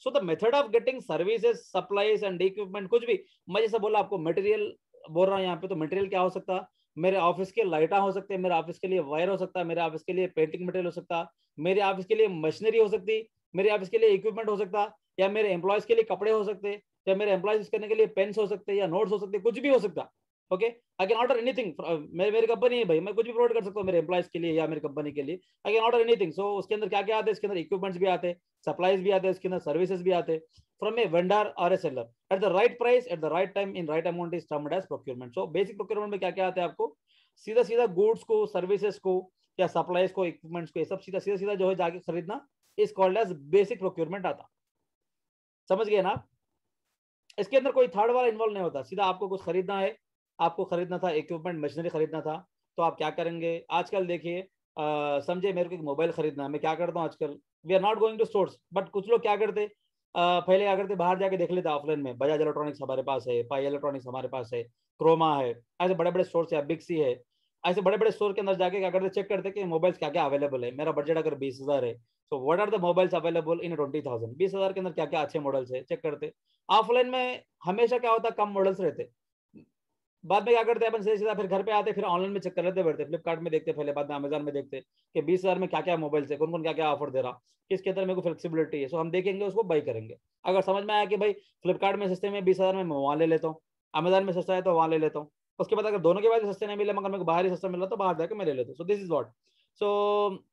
So the method of getting services, supplies and equipment, कुछ भी. मैं जैसे बोला आपको मटेरियल बोल रहा हूँ यहाँ पे, तो मटेरियल क्या हो सकता है? मेरे ऑफिस के लाइटा हो सकते हैं, मेरे ऑफिस के लिए वायर हो सकता है, मेरे ऑफिस के लिए पेंटिंग मटेरियल हो सकता है, मेरे ऑफिस के लिए मशीनरी हो सकती, मेरे ऑफिस के लिए इक्विपमेंट हो सकता, या मेरे एम्प्लॉयज के लिए कपड़े हो सकते, या मेरे एम्प्लॉयज यूज करने के लिए पेन्स हो सकते, या नोट्स हो सकते, कुछ भी हो सकता. Okay. I can order anything. मेरी कंपनी है भाई, मैं कुछ भी प्रोवाइड कर सकता हूँ मेरे एम्प्लॉयज के लिए या मेरी कंपनी के लिए. I can order anything. So उसके अंदर क्या क्या आते हैं? इसके अंदर इक्विपमेंट्स भी आते हैं, सप्लाईज भी आते हैं, इसके अंदर सर्विसेज भी आते हैं फ्रॉम ए वेंडर और a seller at the right price at the right time in right amount is termed as procurement. So basic procurement में क्या क्या आता है आपको? सीधा सीधा गुड्स को, सर्विसेज को या सप्लाईज को, इक्विपमेंट्स को, ये सब सीधा सीधा सीधा जो है जाके खरीदना is called as basic procurement आता. समझ गए ना? इसके अंदर कोई थर्ड वाला इन्वॉल्व नहीं होता. सीधा आपको कुछ खरीदना है, आपको खरीदना था इक्विपमेंट, मशीनरी खरीदना था, तो आप क्या करेंगे? आजकल देखिए समझे मेरे को एक मोबाइल खरीदना है, मैं क्या करता हूँ आजकल? We are not going to stores, but कुछ लोग क्या करते, पहले क्या करते, बाहर जाके देख लेते ऑफलाइन में. बजाज इलेक्ट्रॉनिक्स हमारे पास है, पाई इलेक्ट्रॉनिक्स हमारे पास है, क्रोमा है, ऐसे बड़े बड़े स्टोर है, बिक्सी है, ऐसे बड़े बड़े स्टोर के अंदर जाके क्या करते, चेक करते कि मोबाइल्स क्या क्या अवेलेबल है. मेरा बजट अगर 20,000 है, so what are the mobiles available in 20,000. 20,000 के अंदर क्या क्या अच्छे मॉडल्स है चेक करते. ऑफलाइन में हमेशा क्या होता, कम मॉडल्स रहते. बाद में क्या करते हैं अपन सीधा सीधा फिर घर पे आते, फिर ऑनलाइन में चेक कर लेते बैठते, फ्लिपकार्ट में देखते, पहले बाद में अमेजन में देखते कि 20,000 में क्या क्या मोबाइल्स है, कौन कौन क्या क्या ऑफर दे रहा, किसके अंदर मेरे को फ्लेक्सिबिलिटी है. सो हम देखेंगे, उसको बाई करेंगे. अगर समझ में आया कि भाई फ्लिपकार्ट में सस्ते में 20,000 में मैं वहाँ ले लेता हूँ, अमेजन में सस्ता है तो वहाँ ले लेता हूँ. उसके बाद अगर दोनों के बाद सस्ते नहीं मिले मगर मेरे को बाहर ही सस्ता मिला तो बाहर जाकर मैं ले लेता हूँ. So this is what. So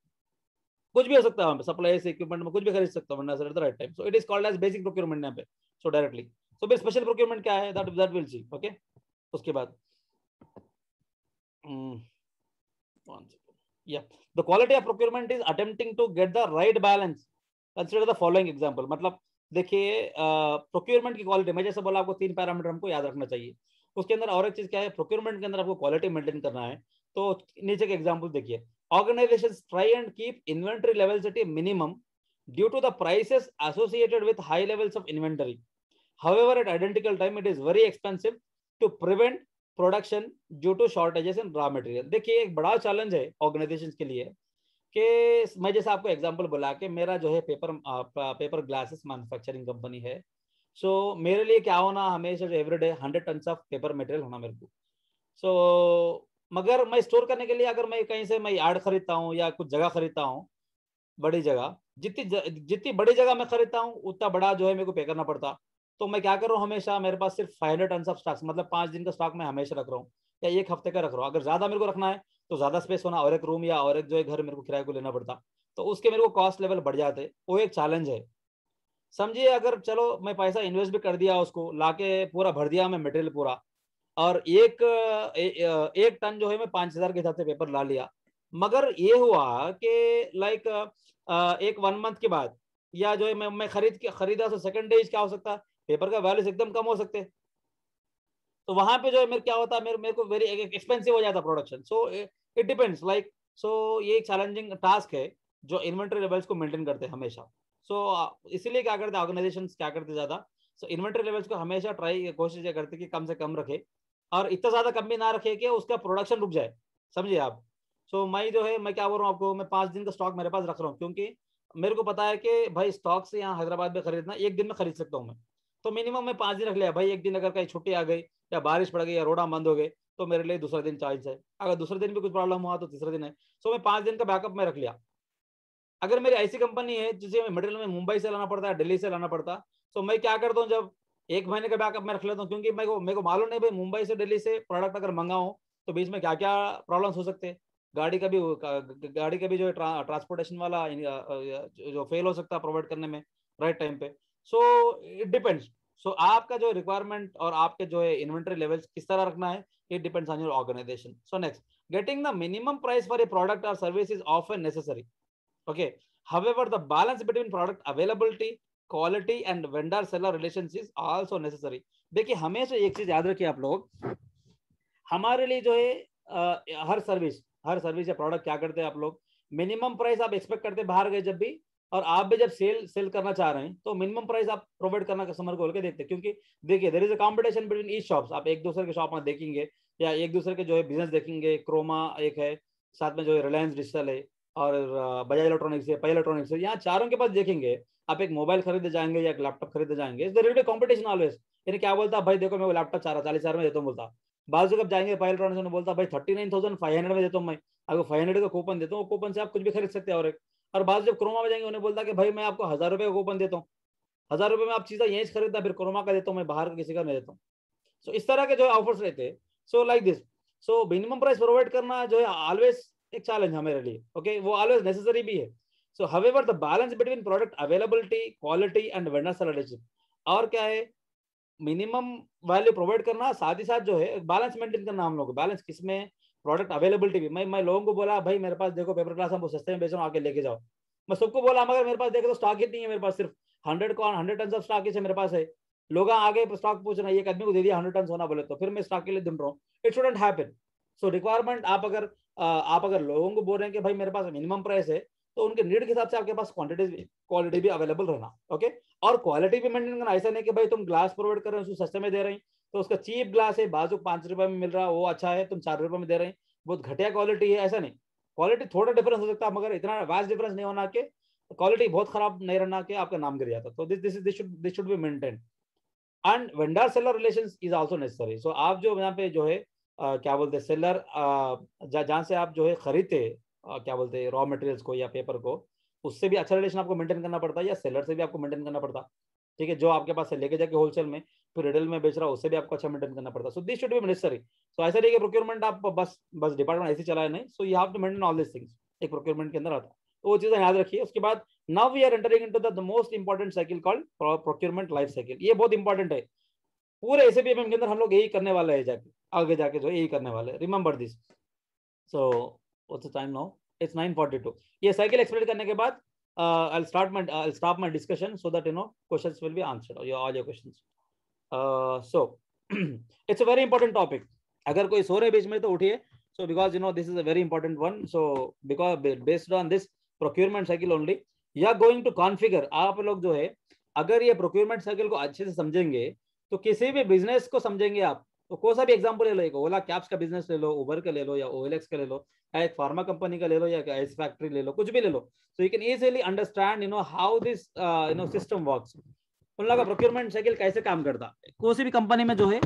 कुछ भी हो सकता है वहाँ पे, सप्लाई से इक्विपमेंट में कुछ भी खरीद सकता हूँ vendor seller at the right time. So it is called as basic procurement यहाँ पे. सो डायरेक्टली सो फिर स्पेशल प्रोक्योरमेंट क्या है, दैट विल सी. ओके, उसके बाद yeah, the quality of procurement is attempting to get the right balance. Consider the following example. मतलब देखिए procurement की क्वालिटी, मैं जैसे बोला आपको 3 पैरामीटर हमको याद रखना चाहिए. उसके अंदर और एक चीज क्या है, प्रोक्योरमेंट के अंदर आपको क्वालिटी मेंटेन करना है. तो नीचे के एग्जांपल देखिए, organisations try and keep inventory levels at a minimum due to the prices associated with high levels of inventory. However, at identical time, it is very expensive to prevent production due to shortages in raw material. देखिए एक बड़ा challenge है organisation के लिए कि मैं जैसे आपको एग्जांपल बोला कि मेरा जो है पेपर ग्लासेस मैन्युफैक्चरिंग कंपनी है. सो मेरे लिए क्या होना, हमेशा जो everyday 100 ton of paper material होना मेरे को. सो मगर मैं स्टोर करने के लिए अगर मैं कहीं से मैं यार्ड खरीदता हूँ या कुछ जगह खरीदता हूँ, बड़ी जगह, जितनी बड़ी जगह मैं खरीदता हूँ उतना बड़ा जो है मेरे को पे करना पड़ता. तो मैं क्या कर रहा हूँ, हमेशा मेरे पास सिर्फ 500 टन ऑफ स्टॉक, मतलब 5 दिन का स्टॉक मैं हमेशा रख रहा हूँ या 1 हफ्ते का रख रहा हूँ. अगर ज्यादा मेरे को रखना है तो ज्यादा स्पेस होना और एक रूम या और एक जो है घर मेरे को किराए को लेना पड़ता. तो उसके मेरे को कॉस्ट लेवल बढ़ जाते. वो एक चैलेंज है. समझिए अगर चलो मैं पैसा इन्वेस्ट भी कर दिया, उसको लाके पूरा भर दिया मैं मटेरियल पूरा, और एक टन जो है मैं 5000 के हिसाब से पेपर ला लिया, मगर ये हुआ कि लाइक एक 1 मंथ के बाद या जो है मैं खरीदा तो सेकंड डे क्या हो सकता, पेपर का वैल्यू एकदम कम हो सकते. तो वहां पे जो है मेरे क्या होता है, मेरे को वेरी एक्सपेंसिव हो जाता production. So it depends like. So ये एक चैलेंजिंग टास्क है जो इन्वेंटरी लेवल्स को मेंटेन करते हैं हमेशा. सो इसीलिए क्या करते हैं ऑर्गेनाइजेशन क्या करते ज्यादा, सो इन्वेंटरी लेवल्स को हमेशा कोशिश ये करते कि कम से कम रखे और इतना ज्यादा कम भी ना रखे कि उसका प्रोडक्शन रुक जाए. समझिए आप. सो मैं जो है मैं क्या बोल रहा हूँ आपको, मैं 5 दिन का स्टॉक मेरे पास रख रहा हूँ क्योंकि मेरे को पता है कि भाई स्टॉक से यहाँ हैदराबाद में खरीदना 1 दिन में खरीद सकता हूँ मैं. तो मिनिमम मैं 5 दिन रख लिया भाई. एक दिन अगर कहीं छुट्टी आ गई या बारिश पड़ गई या रोड़ा बंद हो गए तो मेरे लिए दूसरा दिन चॉइस है. अगर दूसरे दिन भी कुछ प्रॉब्लम हुआ तो तीसरा दिन है. सो मैं 5 दिन का बैकअप में रख लिया. अगर मेरी ऐसी कंपनी है जिसे मटेरियल में मुंबई से लाना पड़ता है, दिल्ली से लाना पड़ता, तो मैं क्या करता हूँ, जब 1 महीने का बैकअप में रख लेता हूँ क्योंकि मेरे को मालूम नहीं भाई मुंबई से दिल्ली से प्रोडक्ट अगर मंगाऊँ तो बीच में क्या क्या प्रॉब्लम्स हो सकते हैं. गाड़ी का भी जो ट्रांसपोर्टेशन वाला जो फेल हो सकता है प्रोवाइड करने में राइट टाइम पे. सो इट डिपेंड्स. सो आपका जो रिक्वायरमेंट और आपके जो है इन्वेंटरी लेवल्स किस तरह रखना है, it depends on your organization. So next, getting the minimum price for a product और service is often necessary. Okay. However, the balance between product availability, quality and vendor seller relations is also necessary. देखिए हमेशा एक चीज याद रखिए आप लोग, हमारे लिए जो है हर सर्विस या प्रोडक्ट क्या करते हैं आप लोग, मिनिमम प्राइस आप एक्सपेक्ट करते हैं बाहर गए जब भी, और आप भी जब सेल करना चाह रहे हैं तो मिनिमम प्राइस आप प्रोवाइड करना कस्टमर को बोल के देखते हैं. क्योंकि देखिए there is a competition between each shops. आप एक दूसरे के शॉप में देखेंगे या एक दूसरे के जो है बिजनेस देखेंगे. क्रोमा एक है, साथ में जो है रिलायंस डिजिटल है और बजाज इलेक्ट्रॉनिक्स है, पै इलेक्ट्रॉनिक्स है. यहाँ चारों के पास देखेंगे आप एक मोबाइल खरीदे जाएंगे या एक लैपटॉप खरीदे जाएंगे. Is the competition always. यानी क्या बोलता भाई देखो मैं वो लैपटॉप 40,000 में देता हूँ बोलता. बाजू कब जाएंगे पै इलेक्ट्रॉनिक्स में बोलता भाई 39,500 में देता हूँ मैं, आपको 500 का कूपन देता हूँ, कूपन से आप कुछ भी खरीद सकते हैं. और बाद जब क्रोमा में जाएंगे उन्हें बोलता कि भाई मैं आपको 1000 रुपये का कूपन देता हूँ, 1000 रुपये में आप चीज़ें यहीं से खरीदता, फिर क्रोमा का देता हूँ मैं, बाहर का किसी का नहीं देता हूँ. सो इस तरह के जो ऑफर्स रहते हैं. So like this. So minimum price provide करना जो है ऑलवेज एक चैलेंज है मेरे लिए. ओके, वो ऑलवेज नेसेसरी भी है. सो however the balance between product availability, quality and vendor seller relationship, और क्या है, मिनिमम वैल्यू प्रोवाइड करना, साथ ही साथ जो है बैलेंस मेंटेन करना. हम लोग को बैलेंस किसमें, प्रोडक्ट अवेलेबिलिटी भी. मैं लोगों को बोला भाई मेरे पास देखो पेपर ग्लास हम सस्ते में बेच रहा हूँ, आके लेके जाओ. मैं सबको बोला मगर मेरे पास देखो तो स्टॉक ही नहीं है. मेरे पास सिर्फ 100 टन ऑफ स्टॉक ही मेरे पास है. लोग आगे स्टॉक पूछ रहे हैं, एक आदमी को दे दिया 100 टन होना बोले तो फिर मैं स्टॉक के लिए ढूंढ रहा हूँ. It shouldn't happen. So requirement आप अगर लोगों को बोल रहे हैं कि भाई मेरे पास मिनिमम प्राइस है, तो उनके नीड के हिसाब से आपके पास क्वालिटी भी अवेलेबल रहना. ओके, और क्वालिटी भी मेंटेन करना. ऐसा नहीं कि भाई तुम ग्लास प्रोवाइड कर रहे हो उसको सस्ते में दे रहे हैं तो उसका चीप ग्लास है, बाजू 5 रुपए में मिल रहा है वो अच्छा है, तुम 4 रुपए में दे रहे हैं बहुत घटिया क्वालिटी है. ऐसा नहीं, क्वालिटी थोड़ा डिफरेंस हो सकता है मगर इतना वास्ट डिफरेंस नहीं होना कि क्वालिटी बहुत खराब नहीं रहना कि आपका नाम गिर जाता. तो this should be maintain. And vendor seller relations is also necessary. So आप जो यहाँ पे जो है क्या बोलते हैं सेलर, जहाँ से आप जो है खरीदते क्या बोलते हैं रॉ मटेरियल्स को या पेपर को, उससे भी अच्छा रिलेशन आपको मेंटेन करना पड़ता है, या सेलर से भी आपको मेंटेन करना पड़ता. ठीक है, जो आपके पास से लेके जाके होलसेल में फिर रिटेल में बेच रहा है उससे भी आपको अच्छा मेंटेन करना पड़ता. So this should be necessary. So ऐसा नहीं कि प्रोक्योरमेंट आप बस डिपार्टमेंट ऐसे चलाए नहीं. So you have to maintain all this things. एक प्रोक्योरमेंट के अंदर आता है. तो वो चीजें याद रखिए। उसके बाद now we are entering into the most important cycle called procurement life cycle. ये बहुत इंपॉर्टेंट है, पूरे एसएपीएम के अंदर हम लोग यही करने वाले हैं, जाके आगे जाके जो यही करने वाले हैं, remember this. So what's the time now, it's 9:42। ये साइकिल एक्सप्लेन करने के बाद I'll stop my discussion so that questions will be answered, or all your questions. So it's a very important topic. अगर कोई सो रहे बीच में तो उठिए, so because this is a very important one, so because based on this procurement cycle only you are going to configure। आप लोग जो है अगर ये procurement cycle को अच्छे से समझेंगे तो किसी भी बिजनेस को समझेंगे आप, तो कोई सा भी एग्जांपल ले लो, एक ओला कैब्स का बिजनेस ले लो, उबर का ले लो, या OLX का ले लो, या एक फार्मा कंपनी का ले लो, या आइस फैक्ट्री ले लो, कुछ भी ले लो, so you can easily understand how this system works। उन लोगों का प्रोक्योरमेंट साइकिल कैसे काम करता है। कोई भी कंपनी में जो है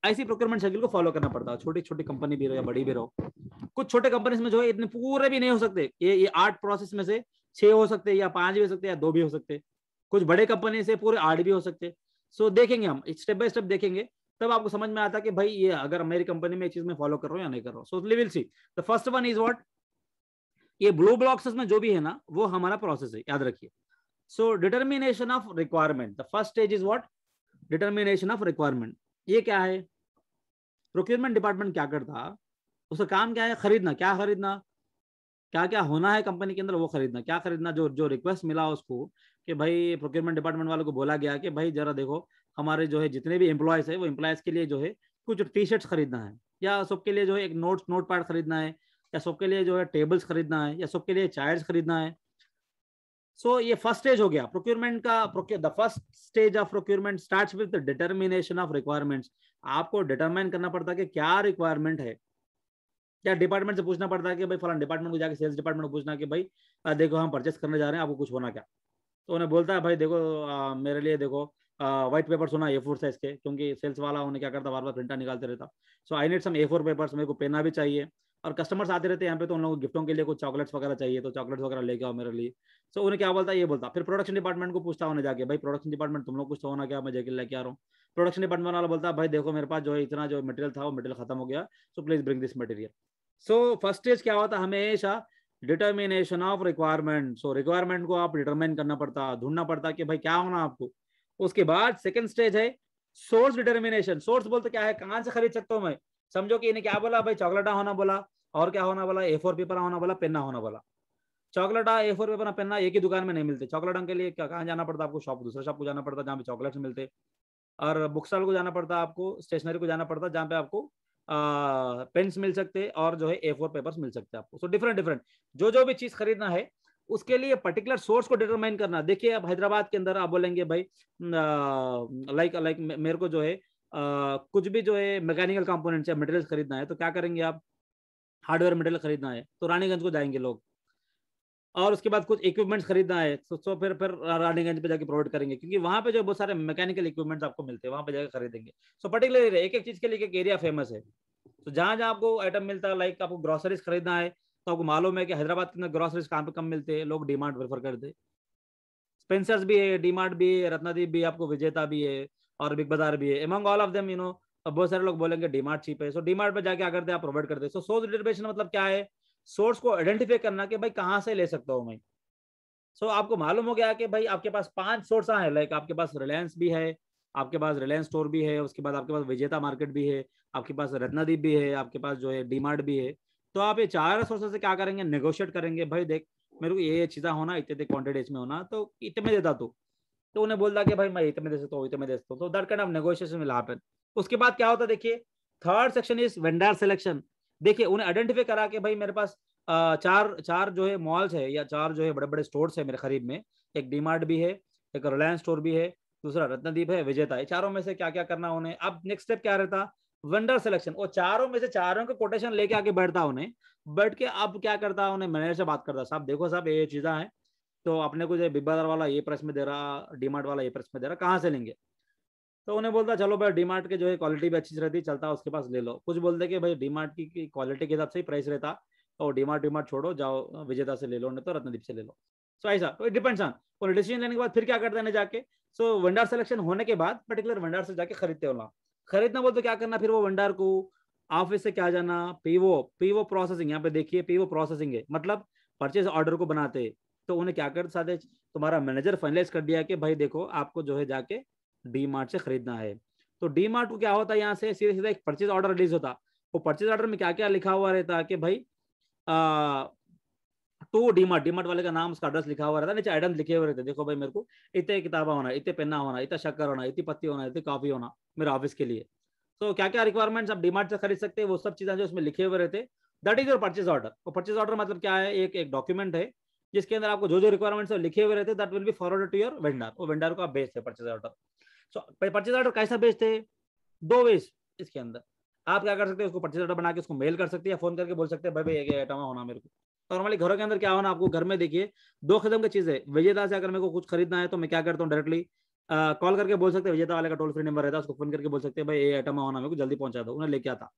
ऐसी प्रोक्योरमेंट साइकिल को फॉलो करना पड़ता है, छोटी छोटी कंपनी भी रहो या बड़ी भी रहो। कुछ छोटे कंपनीज में जो है इतने पूरे भी नहीं हो सकते, ये 8 प्रोसेस में से 6 हो सकते, या 5 भी हो सकते, या 2 भी हो सकते। कुछ बड़े कंपनी से पूरे 8 भी हो सकते। सो देखेंगे हम स्टेप बाय स्टेप देखेंगे, तब आपको समझ में आता कि भाई ये अगर मेरी कंपनी में एक चीज में फॉलो कर रहा हूँ या नहीं कर रहा हूँ। So we will see the first one is what, ये ब्लू ब्लॉक्स में जो भी है ना वो हमारा प्रोसेस है, याद रखिए। So determination of requirement, the first stage is what, determination of requirement. ये क्या है, प्रोक्योरमेंट डिपार्टमेंट क्या करता, उसका काम क्या है, खरीदना। क्या खरीदना, क्या क्या होना है कंपनी के अंदर वो खरीदना। क्या खरीदना, जो रिक्वेस्ट मिला उसको कि भाई प्रोक्योरमेंट डिपार्टमेंट वालों को बोला गया कि भाई जरा देखो हमारे जो है जितने भी एम्प्लॉयज है वो एम्प्लॉयज के लिए जो है कुछ टी शर्ट्स खरीदना है, या सबके लिए जो है एक नोट पैड खरीदना है, या सबके लिए जो है टेबल्स खरीदना है, या सबके लिए चेयर्स खरीदना है। सो ये फर्स्ट स्टेज हो गया प्रोक्योरमेंट का। The first stage of procurement starts with the determination of requirements. आपको डिटरमाइन करना पड़ता है कि क्या रिक्वायरमेंट है। क्या डिपार्टमेंट से पूछना पड़ता है कि भाई फलाना डिपार्टमेंट को जाके सेल्स डिपार्टमेंट को पूछना कि भाई देखो हम परचेस करने जा रहे हैं, आपको कुछ होना क्या। तो उन्हें बोलता है भाई देखो मेरे लिए देखो व्हाइट पेपर्स होना A4 साइज के, क्योंकि सेल्स वाला उन्हें क्या करता, बार बार प्रिंटर निकालते रहता। सो I need some A4 papers, मेरे को पेना भी चाहिए। और कस्टमर्स आते रहते हैं यहाँ पे, तो उन लोगों को गिफ्टों के लिए कुछ चॉकलेट्स वगैरह चाहिए, तो चॉकलेट्स वगैरह लेके आओ मेरे लिए। सो उन्हें क्या बोलता है, ये बोलता। फिर प्रोडक्शन डिपार्टमेंट को पूछता उन्हें जाके, भाई प्रोडक्शन डिपार्टमेंट तुम लोग कुछ तो होना क्या, मैं जैकेट लेके आ रहा हूँ। प्रोडक्शन डिपार्टमेंट वाला बोलता है भाई देखो मेरे पास जो है इतना जो मटेरियल था वो मटेरियल खत्म हो गया, so please bring this material. So first stage क्या होता है, हमेशा determination of requirement. So requirement को आप डिटरमाइन करना पड़ता, ढूंढना पड़ता कि भाई क्या होना आपको। उसके बाद सेकंड स्टेज है सोर्स डिटर्मिनेशन। सोर्स बोलते क्या है, कहां से खरीद सकता हूं मैं। समझो कि इन्हें क्या बोला भाई, चॉकलेटा होना बोला, और क्या होना बोला, A4 पेपर होना बोला, पेन्ना होना बोला। चॉकलेटा A4 पेपर पेन्ना एक ही दुकान में नहीं मिलते। चॉकलेटों के लिए कहाँ जाना पड़ता आपको, दूसरे शॉप को जाना पड़ता जहाँ पे चॉकलेट्स मिलते। और बुक स्टॉल को जाना पड़ता आपको, स्टेशनरी को जाना पड़ता जहाँ पे आपको पेन्स मिल सकते और जो है A4 पेपर्स मिल सकते आपको। सो डिफरेंट जो भी चीज खरीदना है उसके लिए पर्टिकुलर सोर्स को डिटरमाइन करना। देखिए अब हैदराबाद के अंदर आप बोलेंगे भाई लाइक मेरे को जो है कुछ भी जो है मैकेनिकल कंपोनेंट्स या मटेरियल खरीदना है, तो क्या करेंगे आप, हार्डवेयर मटेरियल खरीदना है तो रानीगंज को जाएंगे लोग। और उसके बाद कुछ इक्विपमेंट्स खरीदना है तो फिर रानीगंज पे जाके प्रोवाइड करेंगे, क्योंकि वहां पे जो बहुत सारे मैकेनिकल इक्विपमेंट्स आपको मिलते हैं, वहां पे जाकर खरीदेंगे। सो पर्टिकुलर एक एक चीज के लिए एक एरिया फेमस है। तो जहां जहां आपको आइटम मिलता है, लाइक आपको ग्रोसरीज खरीदना है तो आपको मालूम है कि हैदराबाद के अंदर ग्रोसरीज कहाँ पे कम मिलते हैं, लोग डीमार्ट प्रेफर करते हैं। स्पेंसर्स भी है, डीमार्ट भी है, रत्नादीप भी, आपको विजेता भी है, और बिग बाजार भी है। एमंग ऑल ऑफ देम बहुत सारे लोग बोलेंगे डीमार्ट चीप है। सो डीमार्ट पे जाके क्या करते हैं, आप प्रोवाइड करते हैं। सो सोर्स डिटरमिनेशन मतलब क्या है, सोर्स को आइडेंटिफाई करना कि भाई कहाँ से ले सकता हूँ मैं। सो आपको मालूम हो गया कि भाई आपके पास 5 सोर्स है, लाइक आपके पास रिलायंस भी है, आपके पास रिलायंस स्टोर भी है, उसके बाद आपके पास विजेता मार्केट भी है, आपके पास रत्नादीप भी है, आपके पास जो है डीमार्ट भी है। तो आप ये 4 सोर्सेस से क्या करेंगे, नेगोशिएट करेंगे। भाई देख मेरे को ये चीज़ा होना, इतने क्वांटिटीज में होना, तो इतने में देता तो उन्हें बोलता कि भाई मैं इतने में दे सकता हूँ, इतने में दे सकता हूँ। तो that kind of negotiation will happen. उसके बाद क्या होता है, देखिए third section is vendor selection. देखिए उन्हें आइडेंटिफाई करा कि भाई मेरे पास चार जो है मॉल्स है, या 4 जो है बड़े बड़े स्टोर्स है मेरे करीब में। एक डीमार्ट भी है, एक रिलायंस स्टोर भी है, दूसरा रत्नदीप है, विजेता है। चारों में से क्या क्या करना उन्हें। अब नेक्स्ट स्टेप क्या रहता, वेंडर सिलेक्शन। वो चारों में से चारों का कोटेशन लेके आके बैठता उन्हें, बैठ के अब क्या करता, उन्हें मैनेजर से बात करता, साहब देखो साहब ये चीज़ा है, तो अपने को जो बिग बाजार वाला ये प्राइस में दे रहा, डीमार्ट वाला ये प्राइस में दे रहा, कहाँ से लेंगे। तो उन्हें बोलता चलो भाई डीमार्ट के जो है क्वालिटी भी अच्छी रहती, चलता उसके पास ले लो। कुछ बोलते कि भाई डीमार्ट की क्वालिटी के हिसाब से ही प्राइस रहता, तो डीमार्ट छोड़ो, जाओ विजेता से ले लो, नहीं तो रत्नदीप से ले लो। सो ऐसा तो इट डिपेंड्स ऑन। और डिसीजन लेने के बाद फिर क्या करते हैं जाके, सो वेंडर सिलेक्शन होने के बाद पर्टिकुलर वेंडर से जाके खरीदते हो। खरीदना बोल तो क्या करना, फिर वो वेंडर को ऑफिस से क्या जाना, पीओ प्रोसेसिंग। यहाँ पे देखिए पीओ प्रोसेसिंग है, मतलब परचेज ऑर्डर को बनाते, तो उन्हें क्या कर साथ तुम्हारा मैनेजर फाइनलाइज कर दिया कि भाई देखो आपको जो है जाके डी मार्ट से खरीदना है। तो डी मार्ट को क्या होता है, यहाँ से सीधे सीधा एक परचेज ऑर्डर रिलीज होता। वो परचेज ऑर्डर में क्या क्या लिखा हुआ रहता कि भाई टू डीमार्ट वाले का नाम, उसका एड्रेस लिखा हुआ रहता, नीचे आइटम्स लिखे हुए रहते। देखो भाई मेरे को इतने किताबा होना, इतने पेन्ना होना, इतना शक्कर होना, इतनी पत्ती होना, इतनी कॉफी होना मेरे ऑफिस के लिए। तो क्या क्या रिक्वायरमेंट्स आप डीमार्ट से खरीद सकते हैं, वो सब चीजें जो उसमें लिखे हुए रहते, that is your purchase order. और परचेज ऑर्डर मतलब क्या है, एक डॉक्यूमेंट है जिसके अंदर आपको जो जो रिक्वायरमेंट्स लिखे हुए रहते, that will be forwarded to your vendor. वो वेंडर को आप भेजते हैं purchase order. So purchase order कैसा भेजते हैं, दो वेज इसके अंदर। आप क्या कर सकते हैं, उसको परचेज ऑर्डर बना के उसको मेल कर सकते हैं, या फोन करके बोल सकते हैं भाई ये आइटम होना मेरे को। नॉर्मली घरों के अंदर क्या होना, आपको घर में देखिए दो किस्म की चीजें। विजेता से अगर मेरे को कुछ खरीदना है तो मैं क्या करता हूँ, डायरेक्टली कॉल करके बोल सकते हैं, विजेता वाले का टोल फ्री नंबर रहता है, उसको फोन करके बोल सकते हैं भाई ये आइटम होना मेरे को जल्दी पहुंचा दो, उन्हें लेके आता।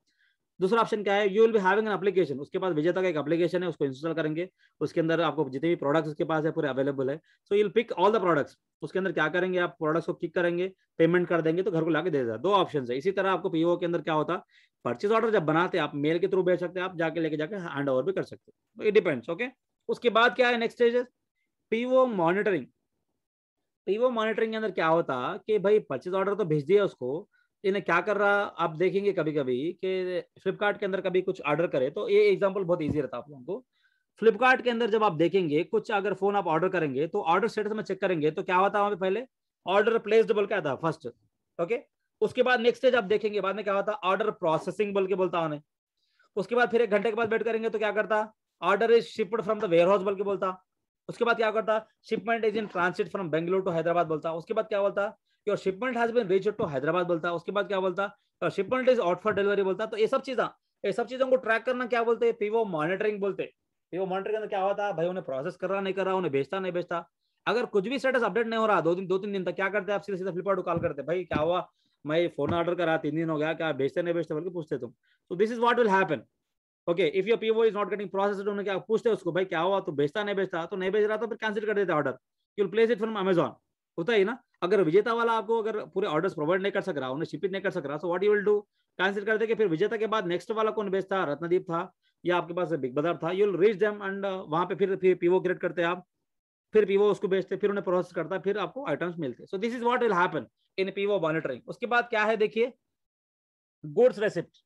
दूसरा ऑप्शन क्या है, you will be having an application, उसके पास विजेता का एक एप्लीकेशन है, उसको इंस्टॉल करेंगे। उसके अंदर आपको जितने भी प्रोडक्ट्स उसके पास है पूरे अवेलेबल है। So you will pick all the products. उसके अंदर क्या करेंगे, आप प्रोडक्ट्स को क्लिक करेंगे, पेमेंट कर देंगे तो घर को लाके दे देगा। दो ऑप्शन है। इसी तरह आपको पीओ के अंदर क्या होता, परचेज ऑर्डर जब बनाते हैं आप मेल के थ्रू भेज सकते हैं, आप जाके लेके जाके हैंड ओवर भी कर सकते हैं, इट डिपेंड्स। ओके, उसके बाद क्या है, next stage PO monitoring. PO monitoring के अंदर क्या होता कि भाई परचेज ऑर्डर तो भेज दिया उसको, इन्हें क्या कर रहा, आप देखेंगे कभी कभी कि फ्लिपकार्ट के अंदर कभी कुछ ऑर्डर करे, तो ये एग्जांपल बहुत इजी रहता है आप लोगों को। फ्लिपकार्ट के अंदर जब आप देखेंगे कुछ अगर फोन आप ऑर्डर करेंगे तो ऑर्डर स्टेटस में चेक करेंगे तो क्या होता है, वहां पे पहले ऑर्डर प्लेस्ड बोल के आता फर्स्ट। ओके, उसके बाद नेक्स्ट स्टेज आप देखेंगे बाद में क्या होता, ऑर्डर प्रोसेसिंग बोल के बोलता उन्हें। उसके बाद फिर 1 घंटे के बाद वेट करेंगे तो क्या करता, order is shipped from the warehouse बोल के बोलता। उसके बाद क्या करता, shipment is in transit from Bengaluru to Hyderabad बोलता। उसके बाद क्या बोलता, your shipment has been reached to Hyderabad बोलता। उसके बाद क्या बोलता, shipment is out for delivery बोलता। तो ये सब चीजों को ट्रैक करना क्या बोलते हैं, पीओ मॉनिटरिंग बोलते हैं। पीओ मॉनिटरिंग के अंदर क्या होता है, भाई उन्हें प्रोसेस कर रहा नहीं कर रहा, उन्हें बेचता नहीं बेचता। अगर कुछ भी स्टेटस अपडेट नहीं हो रहा 2-3 दिन तक, क्या करते हैं आप, सीधा सीधा फ्लिपकार्ट को कॉल करते भाई क्या हुआ, मैं फोन ऑर्डर करा 3 दिन हो गया, क्या बेचते नहीं बेचते बोल के पूछते तुम। तो this is what will happen. Okay, if your PO is not getting processed, उन्हें क्या पूछते उसको भाई क्या हुआ, तो बेचता नहीं बेचता, तो नहीं बेच रहा तो फिर कैंसिल कर देते order, you will place it from Amazon. होता है ना, अगर विजेता वाला आपको अगर पूरे ऑर्डर्स प्रोवाइड नहीं कर सक रहा, उन्हें शिपिंग नहीं कर सक रहा, सो what you will do, cancel कर देंगे। फिर विजेता के बाद नेक्स्ट वाला कौन बेचता, रत्नदीप था या आपके पास बिग बाजार था, you will reach them and वहां पे फिर पीओ क्रिएट करते आप, फिर पीओ उसको बेचते, फिर उन्हें प्रोसेस करता, फिर आपको आइटम्स मिलते। So this is what will happen in PO monitoring. उसके बाद क्या है देखिए, goods receipt.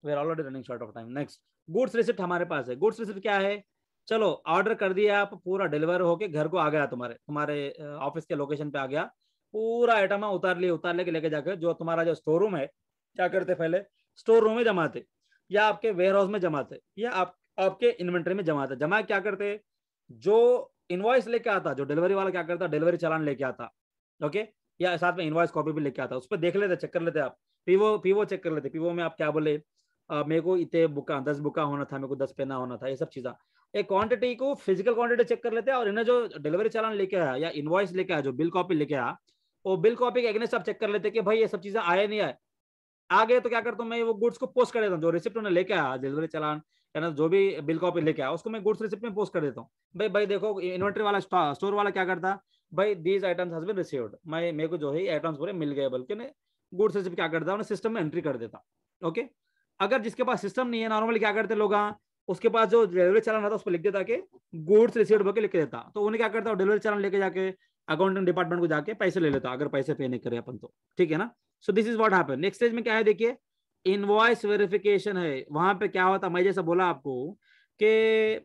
We are already running short of time. Next, goods receipt हमारे पास है। गुड्स रिसिप्ट क्या है, चलो ऑर्डर कर दिया आप, पूरा डिलीवर होके घर को आ गया, तुम्हारे ऑफिस के लोकेशन पे आ गया, पूरा आइटम उतार लेके लेके जाकर जो तुम्हारा जो स्टोर रूम है, क्या करते पहले स्टोर रूम में जमाते, या आपके वेयर हाउस में जमाते, या आपके इन्वेंटरी में जमाते। जमा क्या करते, जो इनवॉइस लेके आता, जो डिलीवरी वाला क्या करता, डिलीवरी चालान लेके आता। ओके, या साथ में इनवॉइस कॉपी भी लेके आता, उस पर देख लेते, चेक कर लेते आप, पीवो चेक कर लेते। पीवो में आप क्या बोले, मेरे को इतने बुका 10 बुका होना था, मेरे को 10 पेना होना था, ये सब चीज़ा एक क्वांटिटी को फिजिकल क्वांटिटी चेक कर लेते हैं। और इन्हें जो डिलीवरी चालान लेके आया या इनवॉइस लेके आया, जो बिल कॉपी लेके आया, वो बिल कॉपी के अगेंस्ट आप चेक कर लेते कि भाई ये सब चीजें आए नहीं आए। आ गए तो क्या करता हूँ मैं, वो गुड्स को पोस्ट कर देता हूँ, जो रिसिप्ट उन्हें लेके आया, डिलीवरी चालान या ना जो भी बिल कॉपी लेके आया, उसको मैं गुड्स रिसिप्ट में पोस्ट कर देता हूँ। भाई देखो, इन्वेंटरी वाला स्टोर वाला क्या करता, भाई these items has been received, मेरे को जो है आइटम्स पूरे मिल गए, बल्कि गुड्स रिसिप्ट क्या करता है, उन्हें सिस्टम में एंट्री कर देता। ओके, अगर जिसके पास सिस्टम नहीं है, नॉर्मली क्या करते लोग, उसके पास जो डिलीवरी चालान रहता है उस पर लिख देता कि गुड्स रिसीव्ड बोल के लिख देता, तो उन्हें क्या करता है, डिलीवरी चालान लेके जाके अकाउंटिंग डिपार्टमेंट को जाके पैसे ले लेता, अगर पैसे पे नहीं करे अपन तो, ठीक है ना। So this is what happen. Next stage में क्या है देखिए, इनवॉइस वेरिफिकेशन है। वहां पे क्या होता, मैं जैसा बोला आपको कि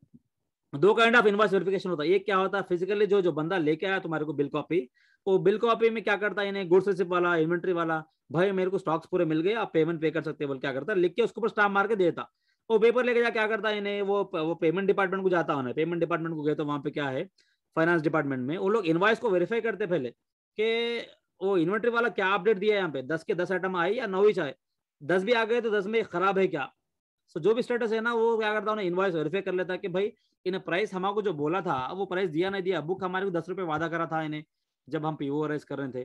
दो काइंड ऑफ इनवॉइस वेरिफिकेशन होता है। एक क्या होता है, फिजिकली जो बंदा लेके आया तुम्हारे को बिल कॉपी, वो बिल कॉपी में क्या करता है, इन्हें गुड्स रिसिप्ट वाला, इन्वेंट्री वाला, भाई मेरे को स्टॉक्स पूरे मिल गए, आप पेमेंट पे कर सकते हैं बोल क्या करता है, लिख के उसके ऊपर स्टाम्प मार के देता। वो पेपर लेके जा क्या करता है, इन्हें वो पेमेंट डिपार्टमेंट को जाता है, पेमेंट डिपार्टमेंट को गए तो वहां पे क्या है, फाइनेंस डिपार्टमेंट में वो लोग इनवॉइस को वेरीफाई करते पहले कि वो इन्वेंट्री वाला क्या अपडेट दिया है, यहाँ पे 10 के 10 आइटम आए या 9 ही चाहे 10 भी आ गए तो 10 में खराब है क्या। सो जो भी स्टेटस है ना, वो क्या करता है, इनवॉइस वेरीफाई कर लेता है कि भाई इन्हें प्राइस हमको जो बोला था वो प्राइस दिया नहीं दिया, बुक हमारे को 10 रुपये वादा करा था इन्हें जब हम पीओ रेस कर रहे थे,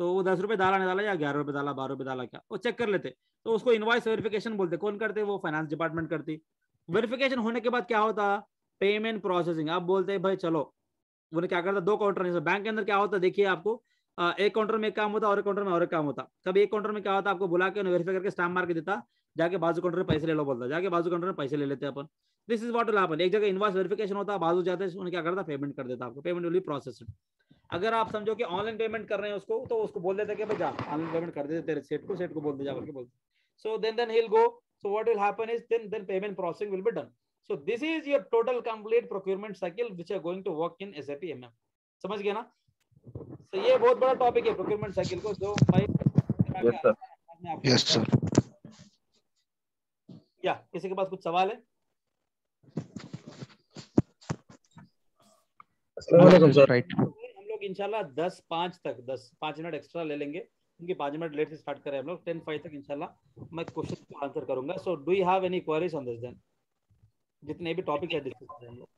तो वो 10 रुपये डाला नहीं डाला, या 11 रुपये डाला, 12 रुपये डाला, क्या वो चेक कर लेते। तो उसको इनवॉइस वेरिफिकेशन बोलते। कौन करते, वो फाइनेंस डिपार्टमेंट करती। वेरिफिकेशन होने के बाद क्या होता, पेमेंट प्रोसेसिंग। आप बोलते हैं भाई चलो, उन्हें क्या करता, दो काउंटर बैंक के अंदर क्या होता है देखिए आपको, एक काउंटर में एक काम होता और एक काउंटर में और एक काम होता। कभी एक काउंटर में क्या होता, आपको बुला के उन्हें वेरीफाई करके स्टैम्प मार के देता, जाके बाजू काउंटर में पैसे ले लो बोलता है, जाके बाजू काउंटर में पैसे ले लेते हैं अपन। This is what will happen. एक जगह इनवॉइस वेरिफिकेशन होता है, बाजू जाते हैं, उन्हें क्या करता है, पेमेंट कर देता है आपको, पेमेंट विल बी प्रोसेस्ड। अगर आप समझो कि ऑनलाइन पेमेंट कर रहे हैं उसको, तो उसको बोल देते हैं कि भाई जा ऑनलाइन पेमेंट कर देते तेरे सेठ को बोल दे जा बोल के बोलते। So then he will go. So what will happen is then payment processing will be done. So this is your total complete procurement cycle which are going to work in SAP MM। समझ गए ना? तो ये बहुत बड़ा topic है procurement cycle को, जो भाई यस सर। Yes, sir. या किसी के पास कुछ सवाल है? अस्सलाम वालेकुम सर। Right. हम लोग इंशाल्लाह 5 मिनट एक्स्ट्रा ले लेंगे, क्योंकि 5 मिनट लेट से स्टार्ट करें हम लोग। 10:05 तक इंशाल्लाह मैं क्वेश्चन को आंसर करूंगा। So do you have any queries on this then? जितने भी टॉपिक है डिस्कस करें हम लोग।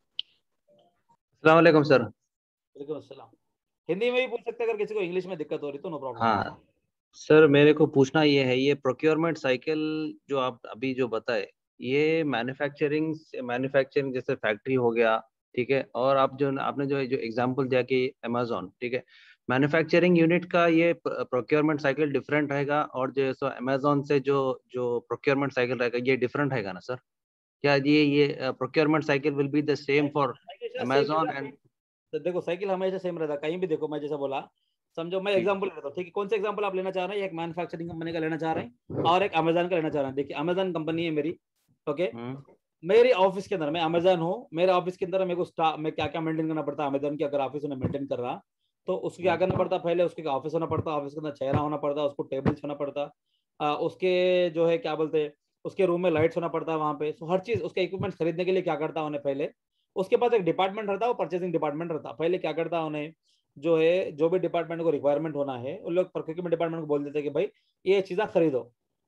अस्सलाम वालेकुम सर। वालेकुम अस्सलाम। हिंदी में भी पूछ सकते हैं, अगर किसी को इंग्लिश में दिक्कत हो रही तो नो प्रॉब्लम। हाँ सर, मेरे को पूछना ये है, ये प्रोक्योरमेंट साइकिल जो आप अभी जो बताए, ये मैन्युफैक्चरिंग जैसे फैक्ट्री हो गया, ठीक है, और आप जो आपने जो एग्जांपल दिया कि अमेजोन, ठीक है, मैन्युफैक्चरिंग यूनिट का ये प्रोक्योरमेंट साइकिल डिफरेंट रहेगा, और जो सो अमेजोन से जो प्रोक्योरमेंट साइकिल रहेगा ये डिफरेंट रहेगा ना सर? क्या ये procurement cycle will be the same for Amazon and? तो देखो साइकिल हमेशा सेम रहता है कहीं भी। देखो मैं जैसा बोला, समझो मैं एग्जांपल लेता हूँ, ठीक है? कौन सा एग्जांपल आप लेना चाह रहे हैं? एक मैन्युफैक्चरिंग कंपनी का लेना चाह रहे हैं और एक अमेजन का लेना चाह रहे हैं। देखिए अमेजन कंपनी है मेरी, ओके? मेरी ऑफिस के अंदर, मैं अमेजन हूँ, मेरे ऑफिस के अंदर मेरे को मैं क्या क्या मेंटेन करना पड़ता है अमेजन की अगर ऑफिस में मेंटेन कर रहा, तो उसको क्या करना पड़ता? पहले उसके ऑफिस होना पड़ता, ऑफिस के अंदर चेहरा होना पड़ता, उसको टेबल्स होना पड़ता, उसके जो है क्या बोलते हैं, उसके रूम में लाइट्स होना पड़ता है वहाँ पे। हर चीज उसके इक्विपमेंट्स खरीदने के लिए क्या करता उन्हें पहले, उसके पास एक डिपार्टमेंट रहता है, वो परचेसिंग डिपार्टमेंट रहता है। पहले क्या करता है उन्हें, जो है जो भी डिपार्टमेंट को रिक्वायरमेंट होना है, उन लोग प्रोक्योरमेंट डिपार्टमेंट को बोल देते हैं कि भाई ये चीज़ें खरीदो।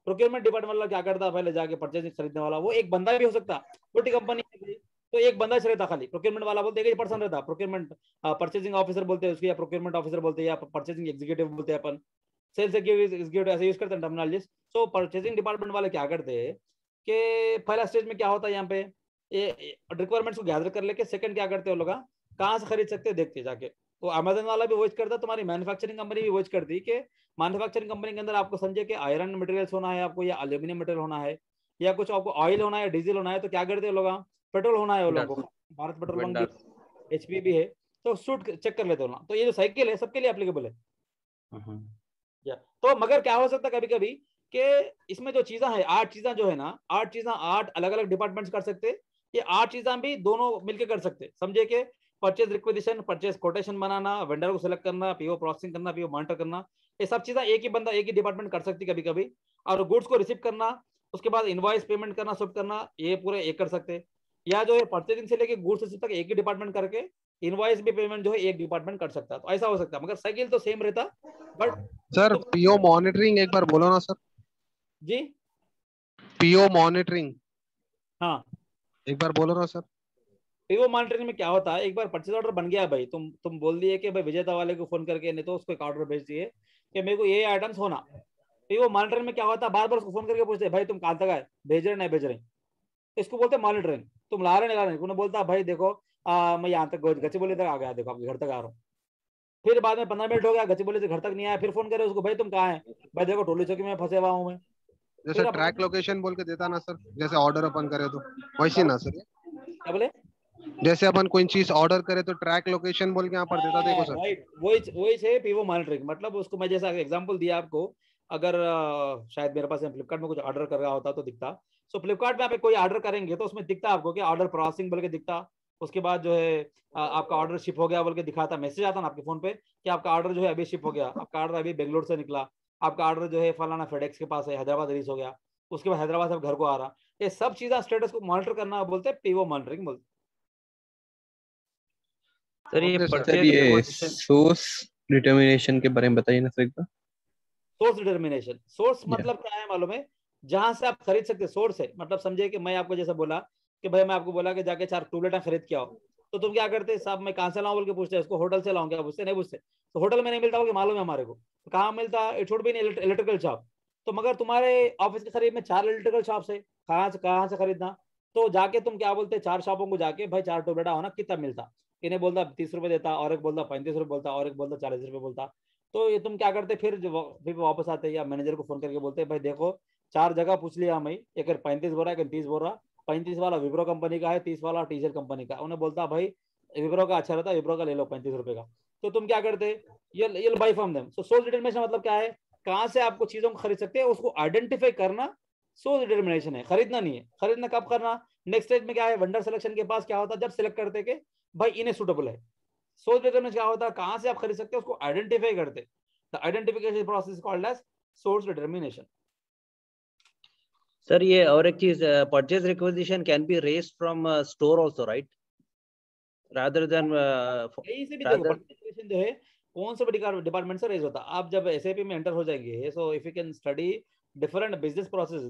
प्रोक्योरमेंट डिपार्टमेंट वाला क्या करता है, पहले जाके परचेसिंग खरीदने वाला, वो एक बंदा भी हो सकता, छोटी कंपनी है तो एक बंदा रहता खाली। प्रोक्योरमेंट वाला बोलते हैं, एक पर्सन रहता, प्रोक्योरमेंट परचेसिंग ऑफिसर बोलते हैं उसको, या प्रोक्योरमेंट ऑफिसर बोलते हैं, या परचेसिंग एग्जीक्यूटिव बोलते हैं अपन, सेल्स एग्जीक्यूटिव ऐसे यूज करते हैं टर्मिनोलॉजी। सो परचेसिंग डिपार्टमेंट वाले क्या करते हैं कि पहला स्टेज में क्या होता है, यहाँ पे ये रिक्वायरमेंट्स को गैदर कर लेके, सेकंड क्या करते हैं लोग, कहाँ से खरीद सकते हैं देखते जाके। तो अमेजन वाला भी वॉच करता, तुम्हारी मैन्युफैक्चरिंग कंपनी भी वॉच करती कि मैन्युफैक्चरिंग कंपनी के अंदर आपको समझे कि आयरन मटेरियल्स होना है आपको, या एल्यूमिनियम मटेरियल होना है, या कुछ आपको ऑयल होना है, डीजल होना है, तो क्या करते हैं लोग, पेट्रोल होना है वो लोगों को, भारत पेट्रोल पंप भी, HP भी है, तो सूट चेक कर लेते हो ना। तो ये जो साइकिल है सबके लिए एप्लीकेबल है। तो मगर क्या हो सकता है कभी कभी कि इसमें जो चीजें हैं, 8 चीजें जो है ना, 8 चीजें 8 अलग अलग डिपार्टमेंट्स कर सकते, ये 8 चीजें भी दोनों मिलकर कर सकते। समझे कि परचेज रिक्वेजिशन, परचेज कोटेशन बनाना, वेंडर को सिलेक्ट करना, PO प्रोसेसिंग करना, PO मॉनिटर करना, ये सब चीजें एक ही बंदा एक ही डिपार्टमेंट कर सकती कभी कभी। और गुड्स को रिसीव करना, उसके बाद इनवॉइस पेमेंट करना, सब करना, ये पूरे एक कर सकते। या जो है परचेजिंग से लेके गुड्स रिसीव तक एक ही डिपार्टमेंट करके इनवॉइस भी पेमेंट जो है एक डिपार्टमेंट कर सकता है। तो ऐसा हो सकता है, मगर साइकिल तो सेम रहता। बट सर PO मॉनिटरिंग एक बार बोलो ना सर। जी PO मॉनिटरिंग हाँ, एक बार बोलो ना सर। PO मॉनिटरिंग में क्या होता है, एक बार परचेज ऑर्डर बन गया भाई, तुम बोल दिए कि भाई विजेता वाले को फोन करके, नहीं तो उसको एक ऑर्डर भेज दिए कि मेरे को ये आइटम्स होना। PO मॉनिटरिंग में क्या होता है, बार बार उसको फोन करके पूछते भाई तुम कहाँ तक आए, भेज रहे नहीं भेज रहे, इसको बोलते हैं मॉनिटरिंग। तुम ला रहे नहीं ला रहे, उन्हें बोलता भाई देखो मैं यहाँ तक गच्चीबोली तक आ गया, देखो आपके घर तक आ रहा हूँ। फिर बाद में 15 मिनट हो गया, गच्चीबोली से घर तक नहीं आया, फिर फोन करे उसको, भाई तुम कहाँ है, भाई देखो टोली चौकी में फंसे हुआ हूँ मैं। जैसे फिर ट्रैक लोकेशन बोल के देता ना सर, जैसे ऑर्डर अपन करे तो वैसे ना सर। क्या बोले, जैसे अपन कोई चीज ऑर्डर करे तो ट्रैक लोकेशन बोल के यहाँ पर देता, देखो सर। राइट, वही है PO मॉनिटरिंग। मतलब उसको मैं जैसा एग्जांपल दिया आपको, अगर शायद मेरे पास फ्लिपकार्ट में कुछ ऑर्डर कर रहा होता तो दिखता। सो फ्लिपकार्ट में आप कोई ऑर्डर करेंगे तो उसमें दिखता आपको कि ऑर्डर प्रोसेसिंग बोल के दिखता। उसके बाद जो है आपका ऑर्डर शिप हो गया बोल के दिखाता, मैसेज आता ना आपके फोन पे कि आपका ऑर्डर जो है अभी शिप हो गया, आपका ऑर्डर अभी बेंगलोर से निकला, आपका ऑर्डर जो है फलाना फेडेक्स के पास है, हैदराबाद रिलीज हो गया, उसके बाद हैदराबाद से घर को आ रहा। ये सब चीजें स्टेटस को मॉनिटर करना बोलते हैं PO मॉनिटरिंग बोलते। सर ये ओके सर। परचेज ये रिक्वेजिशन, सोर्स डिटर्मिनेशन के बारे में बताइए ना सर एक बार। Source determination, source Yeah. मतलब क्या है मालूम है, जहां से आप खरीद सकते, सोर्स है। मतलब समझे कि मैं आपको जैसा बोला कि भाई मैं आपको बोला कि जाके 4 ट्यूबलाइट खरीद के आओ, तो तुम क्या करते, साहब मैं कहाँ से लाऊं बोल के पूछते, उसको होटल से लाऊं क्या पूछते, नहीं पूछते। तो होटल में नहीं मिलता होगा मालूम है हमारे को, तो कहाँ मिलता, it should B electrical shop. तो मगर तुम्हारे ऑफिस के करीब में 4 इलेक्ट्रिकल शॉप है, कहाँ से खरीदना, तो जाके तुम क्या बोलते, 4 शॉपों को जाके भाई 4 ट्यूबलाइट होना कितना मिलता, इन्हें बोलता 30 रुपए देता, और एक बोलता 35 रुपए बोलता, और एक बोलता 40 रुपए बोलता। तो ये तुम क्या करते, फिर वापस आते या मैनेजर को फोन करके बोलते भाई देखो 4 जगह पूछ लिया मैं, एक 35 बोल रहा है, एक 30 बोल रहा, 35 वाला विप्रो कंपनी का है, 30 वाला टीसीएस कंपनी का। उन्हें बोलता भाई विप्रो का अच्छा रहता है, विप्रो का ले लो 35 रुपए का। तो तुम क्या करते, ये by from them. So source determination मतलब क्या है, कहाँ से आपको चीजों को खरीद सकते हैं उसको आइडेंटिफाई करना सोर्स डिटरमिनेशन है, खरीदना नहीं है। खरीदना कब करना, नेक्स्ट स्टेज में क्या है, वेंडर सिलेक्शन के पास क्या होता है, जब सिलेक्ट करते के भाई इन्हें सुटेबल है। सोर्स डिटरमिनेशन क्या होता है, कहाँ से आप खरीद सकते हैं उसको आइडेंटिफाई करते, the identification process called as source determination. Sir ये और एक चीज, purchase requisition can be raised from store also, right? Rather than यही से भी देखो पर्टिकुलेशन जो है कौन से डिपार्टमेंट से रेज होता है। आप जब एसएपी में एंटर हो जाएंगे, so if you can study different business process,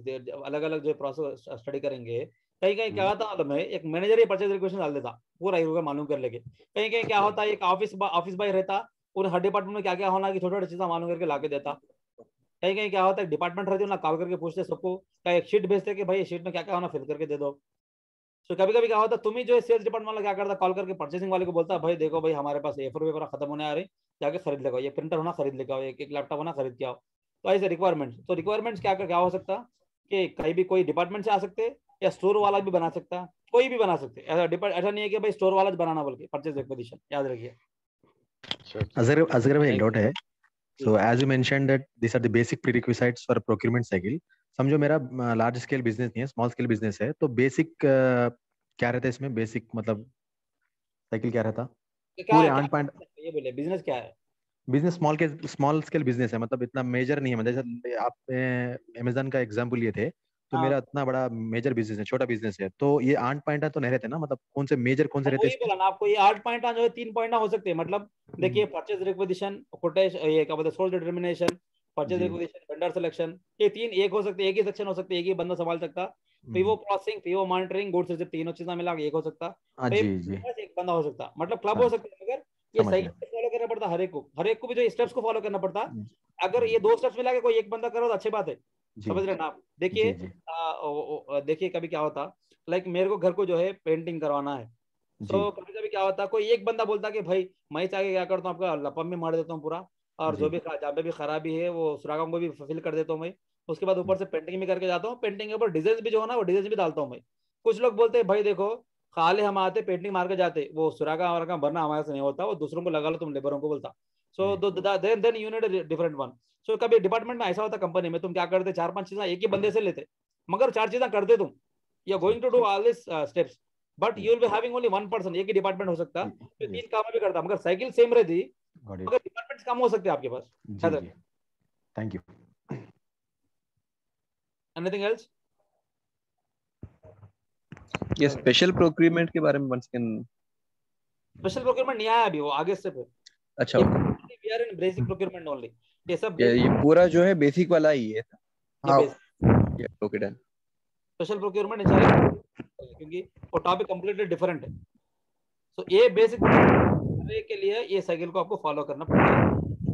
अलग अलग जो प्रोसेस स्टडी करेंगे, कहीं कहीं क्या होता है, मैं एक मैनेजर ही परचेज रिक्वेशन डाल देता पूरा ही मालूम कर लेके। कहीं कहीं क्या होता है, एक ऑफिस बॉय रहता, और हर डिपार्टमेंट में क्या क्या होना कि छोटे छोटे चीजें मालूम करके लाके देता। कहीं कहीं क्या होता है, डिपार्टमेंट रहते हो ना, कॉल करके पूछते सबको, क्या एक शीट भेजते कि भाई शीट में क्या क्या होना फिल करके दे दो। तो कभी कभी क्या होता है, तुम ही जो है सेल्स डिपार्टमेंट वाला क्या करता, कॉल करके परचेसिंग वाले को बोलता है भाई देखो भाई हमारे पास ए4 पेपर खत्म होने आ रही, जाके खरीद लेगा, ये प्रिंटर होना खरीद लेगा, एक लैपटॉप होना खरीद के आओ। तो ऐसे रिक्वायरमेंट्स, तो रिक्वायरमेंट्स क्या हो सकता कि कहीं भी कोई डिपार्टमेंट से आ सकते हैं, या स्टोर वाला भी बना सकता, कोई भी बना सकते। ऐसा नहीं है कि भाई स्टोर वाला बनाना, बल्कि परचेज रिक्वेजिशन याद रखिए। Azhar bhai, एक doubt है. So as you mentioned that these are the basic prerequisites for procurement cycle. समझो मेरा लार्ज स्केल बिजनेस नहीं है, स्मॉल स्केल बिजनेस है, तो बेसिक क्या रहता है इसमें, बेसिक मतलब साइकिल क्या रहता पूरे 8 पॉइंट? ये बोले बिजनेस क्या है, बिजनेस स्मॉल स्केल बिजनेस है, मतलब इतना मेजर नहीं है, मतलब जैसे आप अमेजन का एग्जांपल लिए थे, तो मेरा इतना बड़ा मेजर बिजनेस है, छोटा बिजनेस है, तो ये 8 पॉइंट तो नहीं रहते ना, मतलब कौन से मेजर कौन से रहते वही बोला ना आपको, ये 8 पॉइंट जो है 3 पॉइंट ना हो सकते हैं। मतलब देखिए परचेज रिक्वेजिशन, कोटेशन, ये क्या बोलते हैं source determination, purchase requisition, vendor selection, ये 3 एक हो सकते हैं, एक ही सेक्शन हो सकते हैं, एक ही बंदा संभाल सकता। PO processing, PO monitoring, goods receipt, तीनों चीजें मिला के एक हो सकता। जी जी एक बंदा हो सकता, मतलब क्लब हो सकता है, मगर ये समझ सही गया। फॉलो करना पड़ता हर एक को भी जो स्टेप्स को फॉलो करना पड़ता। अगर ये 2 स्टेप्स मिला के कोई एक बंदा करो तो अच्छी बात है, जी समझ रहे ना आप। जी देखिए जी देखिए कभी क्या होता, लाइक मेरे को घर को जो है पेंटिंग करवाना है। जी सो कभी कभी क्या होता है, कोई एक बंदा बोलता कि भाई मैं चाहे क्या करता हूँ, आपका लपम में मार देता हूँ पूरा, और जो जी भी जहाँ पे भी खराबी है वो सुरागों को भी फिल कर देता हूँ मैं। उसके बाद ऊपर से पेंटिंग भी करके जाता हूँ, पेंटिंग के ऊपर डिजाइन भी जो है ना वो डिजाइन भी डालता हूँ मैं। कुछ लोग बोलते हैं भाई देखो खाले हम आते पेंटिंग मार के जाते, वो सुरागा वारागा भरना हमारे से नहीं होता, वो दूसरों को लगा लो तुम लेबरों को बोलता। So then you need different one. So कभी डिपार्टमेंट में ऐसा होता कंपनी में, तुम क्या करते 4-5 चीजें एक ही बंदे से लेते, मगर 4 चीजें करते तुम, you are going to do all this steps, but you will be having only 1 person, एक ही डिपार्टमेंट हो सकता जो 3 काम भी करता, मगर साइकिल सेम रहती, मगर डिपार्टमेंट्स कम हो सकते हैं आपके पास। जी जी थैंक यू। Anything else? ये स्पेशल प्रोक्यूरमेंट के बारे में once again। स्पेशल प्रोक्योरमेंट नहीं आया अभी, वो आगे से अच्छा we are in basic procurement only. ये सब ये पूरा जो है बेसिक वाला ही है। बेसिक, ये ओके डन। स्पेशल प्रोक्योरमेंट इंशाल्लाह, क्योंकि वो टॉपिक कंप्लीटली डिफरेंट है। सो ये बेसिक के लिए ये साइकिल को आपको फॉलो करना पड़ता है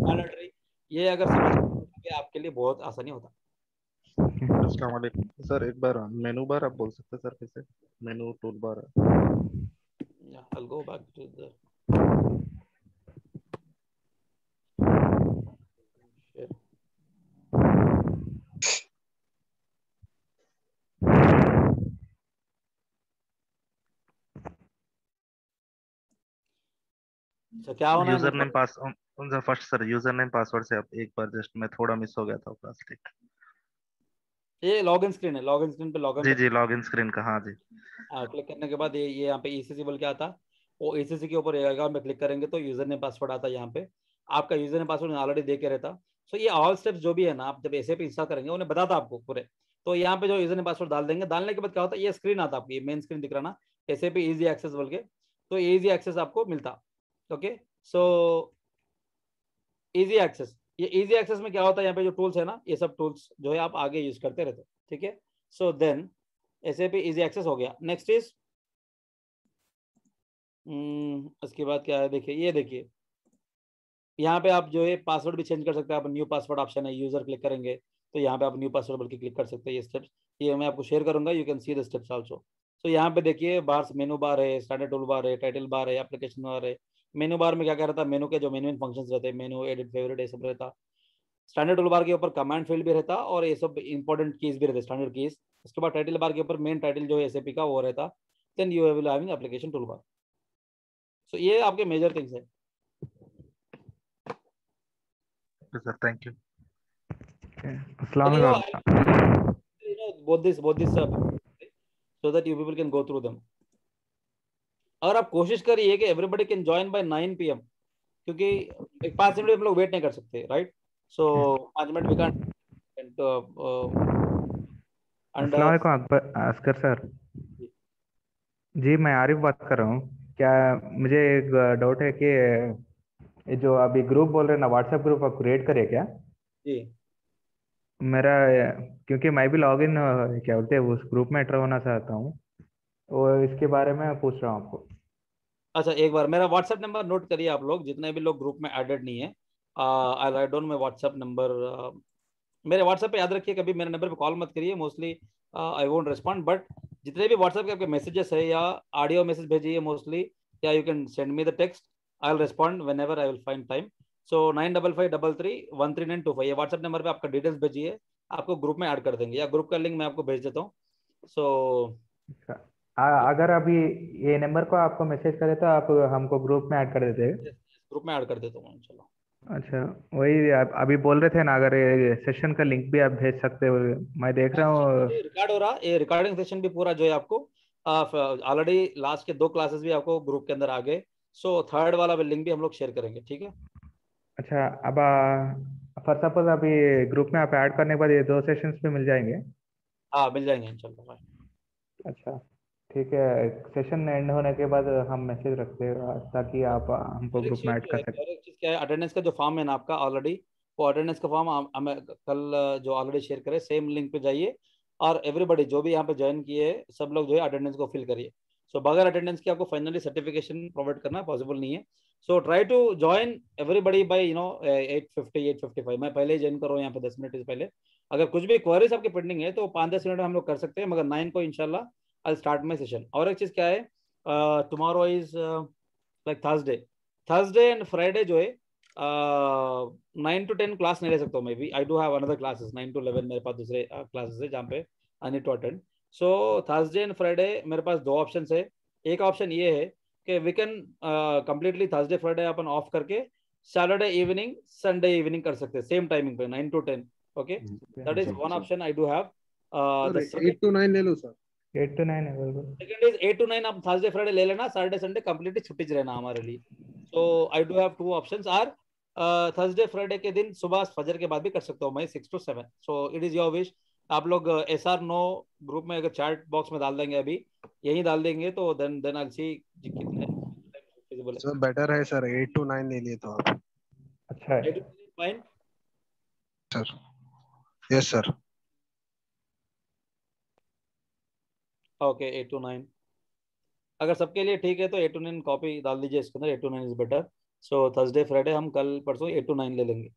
मैंडेटरी। ये अगर समझ के आपके लिए बहुत आसानी होता। अस्सलाम वालेकुम सर, एक बार मेनू बार आप बोल सकते हैं सर, कैसे मेनू टूल बार है? I'll go back to the तो क्या होना है user name pass first sir, user name password से आप एक बार जस्ट, मैं थोड़ा मिस हो गया था प्लास्टिक। ये लॉगिन स्क्रीन है, लॉगिन स्क्रीन पे लॉगिन जी जी लॉगिन स्क्रीन का, हाँ जी। क्लिक करने के बाद ये यहाँ पे ईसीसी बोल के आता, वो ईसीसी के ऊपर अकाउंट में क्लिक करेंगे तो यूजर नेम पासवर्ड आता है। यहाँ पे आपका यूजर नेम पासवर्ड ऑलरेडी दे के रहता। सो ये ऑल स्टेप्स जो भी है ना, आप जब ऐसे पे इंस्टॉल करेंगे उन्हें बताता आपको पूरे। तो यहाँ पे जो यूजर नेम पासवर्ड डाल देंगे, डालने के बाद क्या होता है, ये स्क्रीन आता आपकी, मेन स्क्रीन दिख रहा ना, ऐसे पे इजी एक्सेस बोल के, तो इजी एक्सेस आपको मिलता। ओके, सो इजी एक्सेस, ये इजी एक्सेस में क्या होता है, यहाँ पे जो टूल्स है ना, ये सब टूल्स जो है आप आगे यूज करते रहते। ठीक है, सो देन ऐसे पे इजी एक्सेस हो गया। नेक्स्ट इज इसके बाद क्या है, देखिए ये देखिए यहाँ पे आप जो है पासवर्ड भी चेंज कर सकते हैं। आप न्यू पासवर्ड ऑप्शन है, यूजर क्लिक करेंगे तो यहाँ पे आप न्यू पासवर्ड बोल के क्लिक कर सकते हैं। ये स्टेप्स ये मैं आपको शेयर करूंगा, you can see the steps also. तो यहाँ पे देखिए बार मेनू बार है, स्टैंडर्ड टूल बार है, टाइटल बार है, एप्लीकेशन बार है। मेनू बार में क्या क्या रहता है, मेनू के जो मेनू फंक्शंस रहते हैं, मेनू एडिट फेवरेट ये सब रहता। स्टैंडर्ड टूल बार के ऊपर कमांड फील्ड भी रहता और ये सब इंपॉर्टेंट कीज भी रहते, स्टैंडर्ड कीज। उसके बाद टाइटल बार के ऊपर मेन टाइटल जो है एसएपी का वो रहता। Then you will having application tool bar. So ये आपके मेजर थिंग्स है। Sir thank you. अस्सलाम वालेकुम। both this so that you people can go through them। और आप कोशिश करिए कि everybody can join by 9 PM, क्योंकि 5 मिनट हम लोग वेट नहीं कर सकते, right? So 5 minute we can't. अस्सलाम वालेकुम असगर सर। जी मैं आरिफ बात कर रहा हूँ। क्या मुझे एक डाउट है कि ये जो अभी ग्रुप बोल रहे हैं ना, व्हाट्सएप ग्रुप आप क्रिएट करिए क्या? जी मेरा क्योंकि मैं भी लॉग इन क्या बोलते हैं उस ग्रुप में एंटर होना चाहता हूँ, और इसके बारे में पूछ रहा हूँ आपको। अच्छा, एक बार मेरा व्हाट्सएप नंबर नोट करिए आप लोग, जितने भी लोग ग्रुप में एडेड नहीं है। I write down my WhatsApp number. मेरे व्हाट्सएप पे याद रखिए, कभी मेरे नंबर पे कॉल मत करिए, mostly I won't respond. But जितने भी व्हाट्सएप के आपके मैसेजेस है या ऑडियो मैसेज भेजिए मोस्टली, या you can send me the text, I will respond whenever I will find time. So 9553313925 ये व्हाट्सएप नंबर पे आपका डिटेल्स भेजिए, आपको ग्रुप में ऐड कर देंगे, या ग्रुप का लिंक मैं आपको भेज देता हूँ। सो अगर अभी ये नंबर को आपको मैसेज करे तो आप हमको ग्रुप में ऐड कर देते हैं? ग्रुप में ऐड कर देता हूँ इंशाल्लाह। अच्छा, वही अभी बोल रहे थे ना, अगर ये सेशन का लिंक भी आप भेज सकते हो। मैं देख रहा हूँ रिकॉर्ड हो रहा, ये रिकॉर्डिंग सेशन भी पूरा जो है आपको ऑलरेडी लास्ट के 2 क्लासेस भी आपको ग्रुप के अंदर आ गए। सो थर्ड वाला लिंक भी हम लोग शेयर करेंगे, ठीक है? अच्छा, अब फॉर सपोज अभी ग्रुप में आप ऐड करने के बाद ये 2 सेशंस भी मिल जाएंगे? हाँ मिल जाएंगे इंशाल्लाह। अच्छा ठीक है, सेशन एंड होने के बाद हम मैसेज रखते हैं ताकि आप हमको ग्रुप में ऐड कर सकें। और एक चीज क्या है, अटेंडेंस का जो फॉर्म है ना आपका ऑलरेडी, वो अटेंडेंस का फॉर्म हमें कल जो ऑलरेडी शेयर करे, सेम लिंक पे जाइए और एवरीबडी जो भी यहाँ पे ज्वाइन किए सब लोग जो है अटेंडेंस को फिल करिए। सो बगैर अटेंडेंस के आपको फाइनली सर्टिफिकेशन प्रोवाइड करना पॉसिबल नहीं है। So try to join everybody by 8:50 8:55। मैं पहले ही ज्वाइन कर रहा हूँ यहाँ पे 10 मिनट से पहले। अगर कुछ भी क्वेरीज आपके पेंडिंग है तो 5-10 मिनट में हम लोग कर सकते हैं, मगर 9 को इंशाल्लाह आई स्टार्ट माई सेशन। और एक चीज क्या है, tomorrow is like Thursday and Friday जो है 9 to 10 क्लास नहीं ले सकता हूँ मैं भी। आई do have another classes 9 to 11, मेरे पास दूसरे क्लासेस है जहाँ पे I need to attend. So Thursday and Friday मेरे पास 2 ऑप्शन है। एक ऑप्शन ये है कि we can completely Thursday Friday अपन ऑफ करके सैटरडे इवनिंग संडे इवनिंग कर सकते हैं सेम टाइमिंग पे 9 to 10। Okay, that is one option I do have. 8 to 9 ले लो sir. 8 to 9 available. Second is 8 to 9 आप थर्सडे फ्राइडे ले लेना, सैटरडे संडे कंप्लीटली छुट्टी रहना हमारे लिए। So I do have 2 options. Or Thursday Friday के दिन सुबह फजर के बाद भी कर सकता हूँ मैं 6 to 7। So it is your wish. आप लोग SR नो ग्रुप में अगर चैट बॉक्स में डाल देंगे, अभी यही डाल देंगे तो देन आई सी कितने feasible है। सर बेटर है सर, 8 to 9 ले लिए तो आप। अच्छा है fine sir. Yes sir. Okay 8 to 9 अगर सबके लिए ठीक है तो 8 to 9 कॉपी डाल दीजिए इसके अंदर। 8 to 9 is better. So Thursday Friday हम कल परसों 8 to 9 ले लेंगे,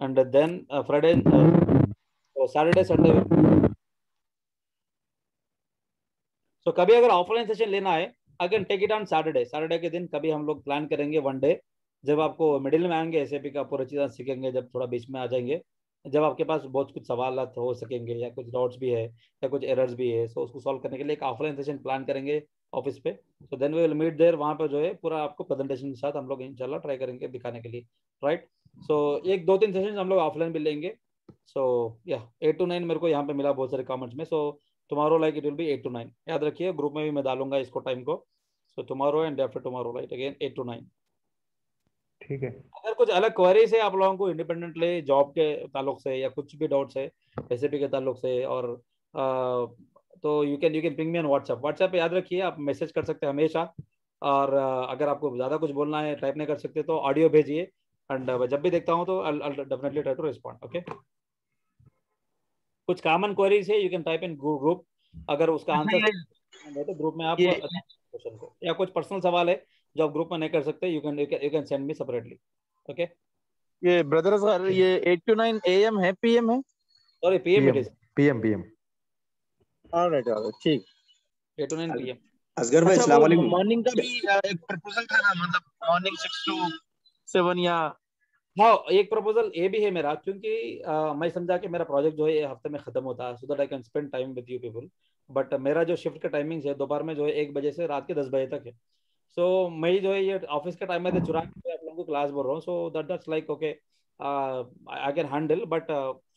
and then Friday Saturday Sunday. So कभी अगर ऑफलाइन सेशन लेना है I can take it on Saturday के दिन कभी हम लोग प्लान करेंगे वन डे, जब आपको मिडिल में आएंगे एसएपी का पूरा चीज़ सीखेंगे, जब थोड़ा बीच में आ जाएंगे, जब आपके पास बहुत कुछ सवाल हो सकेंगे या कुछ डाउट्स भी है या कुछ एरर्स भी है, सो उसको सॉल्व करने के लिए एक ऑफलाइन सेशन प्लान करेंगे ऑफिस पे। So then we will meet there, वहाँ पे जो है पूरा आपको प्रेजेंटेशन के साथ हम लोग इंशाल्लाह ट्राई करेंगे दिखाने के लिए, राइट? सो 1-2-3 सेशन हम लोग ऑफलाइन भी लेंगे। सो या 8 to 9 मेरे को यहाँ पे मिला बहुत सारे कमेंट्स में। So tomorrow like it will B 8 to 9। याद रखिए ग्रुप में भी मैं डालूंगा इसको टाइम को। So tomorrow and after tomorrow like again 8 to 9। ठीक है। अगर कुछ अलग क्वेरीज है आप लोगों को इंडिपेंडेंटली जॉब के ताल्लुक से या कुछ भी डाउट्स है एसएपी के ताल्लुक से, और तो you can ping me on WhatsApp पे। याद रखिए आप मैसेज कर सकते हैं हमेशा, और अगर आपको ज़्यादा कुछ बोलना है, टाइप नहीं कर सकते तो ऑडियो भेजिए, एंड जब भी देखता हूँ तो I definitely try to respond. Okay, कुछ कॉमन क्वेरीज है you can type in group, अगर उसका आंसर है तो ग्रुप में आप क्वेश्चन को, या कुछ पर्सनल सवाल है जो आप ग्रुप में नहीं कर सकते you can send me separately. Okay, ये ब्रदर सर ये 8 to 9 AM है PM है? Sorry PM it is PM। Alright ठीक 8 to 9 PM। असगर भाई अस्सलाम वालेकुम। मॉर्निंग का भी एक प्रपोजल था ना, मतलब मॉर्निंग 6 to 7 या हाँ, एक प्रपोजल ये भी है मेरा, क्योंकि मैं समझा कि मेरा प्रोजेक्ट जो है ये हफ्ते में खत्म होता है, so that I can spend time with you people. But मेरा जो शिफ्ट का टाइमिंग है दोपहर में जो है 1 बजे से रात के 10 बजे तक है। सो मैं जो है ये ऑफिस का टाइम में तो चुरा के आप लोगों को क्लास बोल रहा हूँ। So that's like okay, I can handle. But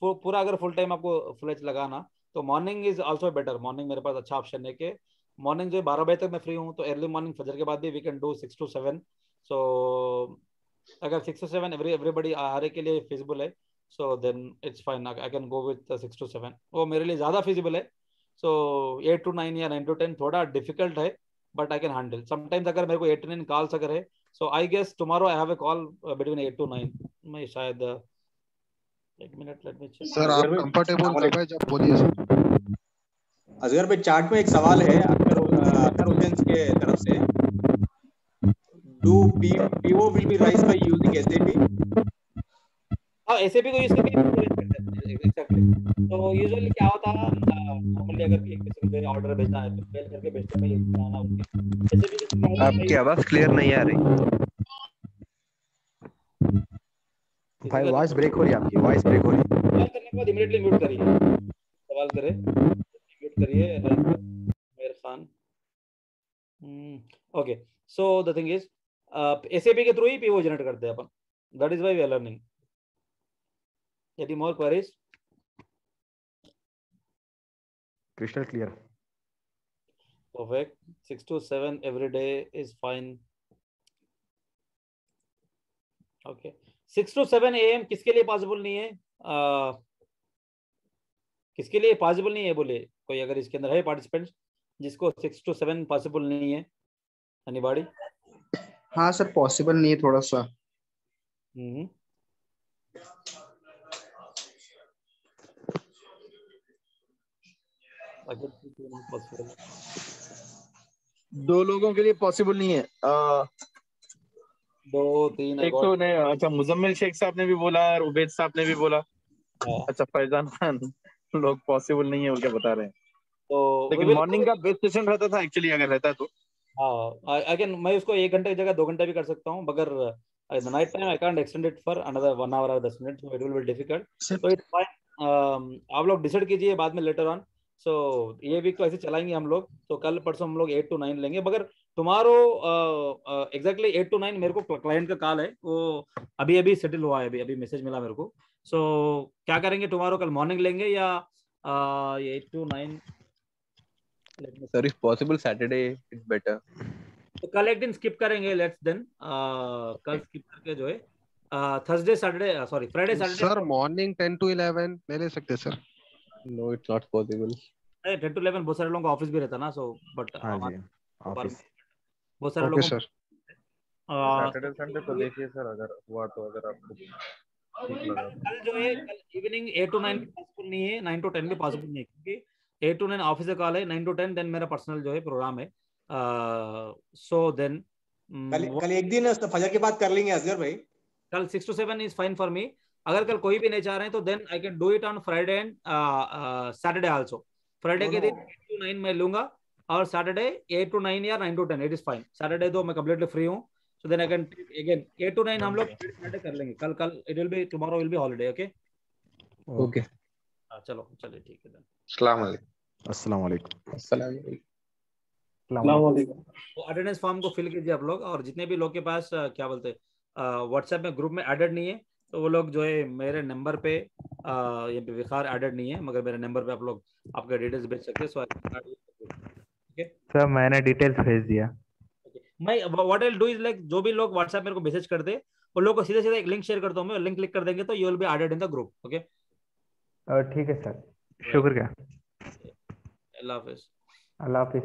पूरा अगर फुल टाइम आपको फ्लेज लगाना तो morning is also better. Morning मेरे पास अच्छा ऑप्शन है कि मॉर्निंग जो है 12 बजे तक मैं फ्री हूँ, तो अर्ली मॉर्निंग फजर के बाद भी वी कैन डू 6 to 7। सो अगर 6 to 7 एवरीबडी हर एक के लिए फिजिबल है, so then it's fine, I can go with 6 to 7। वो मेरे लिए ज़्यादा फिजिबल है। सो 8 to 9 या 9 to 10 थोड़ा डिफिकल्ट है, but I can handle. Sometimes अगर मेरे को 8 to 9 कॉल्स अगर है, so I guess tomorrow I have a call between 8 to 9। मैं शायद एक minute, let me check. Sir आप कंफर्टेबल कब है जब बोलिए सर। असगर भाई चार्ट में एक सवाल है अख्तर हुसैन के तरफ से, do PO will be rise by using SAP? हाँ, एसएपी को यूज करके एग्जैक्टली। तो यूजुअली क्या होता है, नॉर्मली अगर किसी को ऑर्डर भेजना है तो मेल करके भेजते हैं, ये बनाना होता है। एसएपी आपकी आवाज क्लियर नहीं आ रही। भाई वॉइस ब्रेक हो रही है, आपकी वॉइस ब्रेक हो रही है। सवाल करने के बाद इमीडिएटली म्यूट करिए, सवाल करे म्यूट करिए, like Mehar Khan. Okay, so the thing is SAP के थ्रू ही पीओ जनरेट करते हैं अपन। That is why we are learning. Any more queries? Crystal clear. Perfect. 6 to 7 every day is fine. Okay. 6 to 7 AM किसके लिए possible नहीं है? किसके लिए पॉसिबल नहीं है बोले कोई, अगर इसके अंदर है पार्टिसिपेंट्स जिसको 6 to 7 पॉसिबल नहीं है? एनीबॉडी? हाँ सर, पॉसिबल नहीं है थोड़ा सा। दो लोगों के लिए पॉसिबल नहीं है। 2 3 एक तो नहीं, अच्छा मुजम्मिल शेख साहब ने भी बोला और उबैद साहब ने भी बोला। अच्छा फैजान खान लोग पॉसिबल नहीं है वो क्या बता रहे हैं। तो लेकिन मॉर्निंग का बेस्ट सेशन रहता था एक्चुअली, अगर रहता तो। हाँ, अगेन मैं उसको 1 घंटे की जगह 2 घंटे भी कर सकता हूँ, मगर night time I can't extend it for another 1 hour or 10 minutes, so it will be difficult. So it's fine. आप लोग डिसाइड कीजिए बाद में लेटर ऑन। सो ये वीक तो ऐसे चलाएंगे हम लोग, तो कल परसों हम लोग 8 to 9 लेंगे। मगर टुमारो एग्जैक्टली 8 to 9 मेरे को क्लाइंट का कॉल है, वो अभी अभी सेटल हुआ है, अभी अभी मैसेज मिला मेरे को। सो क्या करेंगे टुमारो, कल मॉर्निंग लेंगे या 8 to 9? Sir if possible Saturday it's better. तो कल एक दिन स्किप करेंगे, लेट्स देन कल स्किप करके जो है Thursday Saturday sorry Friday Saturday. Sir morning 10 to 11 ले ले सकते सर? No it's not possible. 10 to 11 बहुत सारे लोगों का ऑफिस भी रहता ना, सो बट हाँ जी, ऑफिस। बहुत सारे ओके लोगों सर। सैटरडे संडे तो देखिए सर, अगर हुआ तो, अगर आपको ठीक लगा। कल जो है कल इवनिंग 8 to 9 पॉसिबल नहीं है, 9 to 10 भी पॉसिबल नहीं है, क्योंकि 8 to 9 ऑफिस का कॉल है, 9 to 10 देन मेरा पर्सनल जो है प्रोग्राम है। सो देन कल एक दिन फजर के बाद कर लेंगे असगर भाई। कल 6 to 7 is fine for me. अगर कल कोई भी नहीं चाह रहे हैं तो then I can do it on Friday and Saturday also. Friday के दिन 8 to 9 मैं लूंगा, और सैटरडे 8 to 9 या 9 to 10 it is fine. Saturday तो मैं कंप्लीटली फ्री हूँ, so then I can again 8 to 9 हम लोग फ्राइडे कर लेंगे। कल it will be tomorrow will be holiday. Okay okay चलो चलिए ठीक है देन। अस्सलाम वालेकुम। तो अटेंडेंस फॉर्म को फिल कीजिए आप लोग, और जितने भी लोग के पास क्या बोलते हैं व्हाट्सएप में ग्रुप में एडेड नहीं है, तो वो लोग जो है मेरे नंबर पे ये विखार एडेड नहीं है, मगर मेरे नंबर पे आप लोग आपके डिटेल्स भेज सकते हैं। सो ओके सर मैंने डिटेल्स भेज दिया। मैं what I will do is like, जो भी लोग व्हाट्सएप मेरे को मैसेज कर दे वो लोग को सीधे सीधे एक लिंक शेयर करता हूँ मैं, लिंक क्लिक कर देंगे तो you will be added in the group. Okay ठीक है सर, शुक्रिया। अल्लाह हाफिज। अल्लाह हाफिज।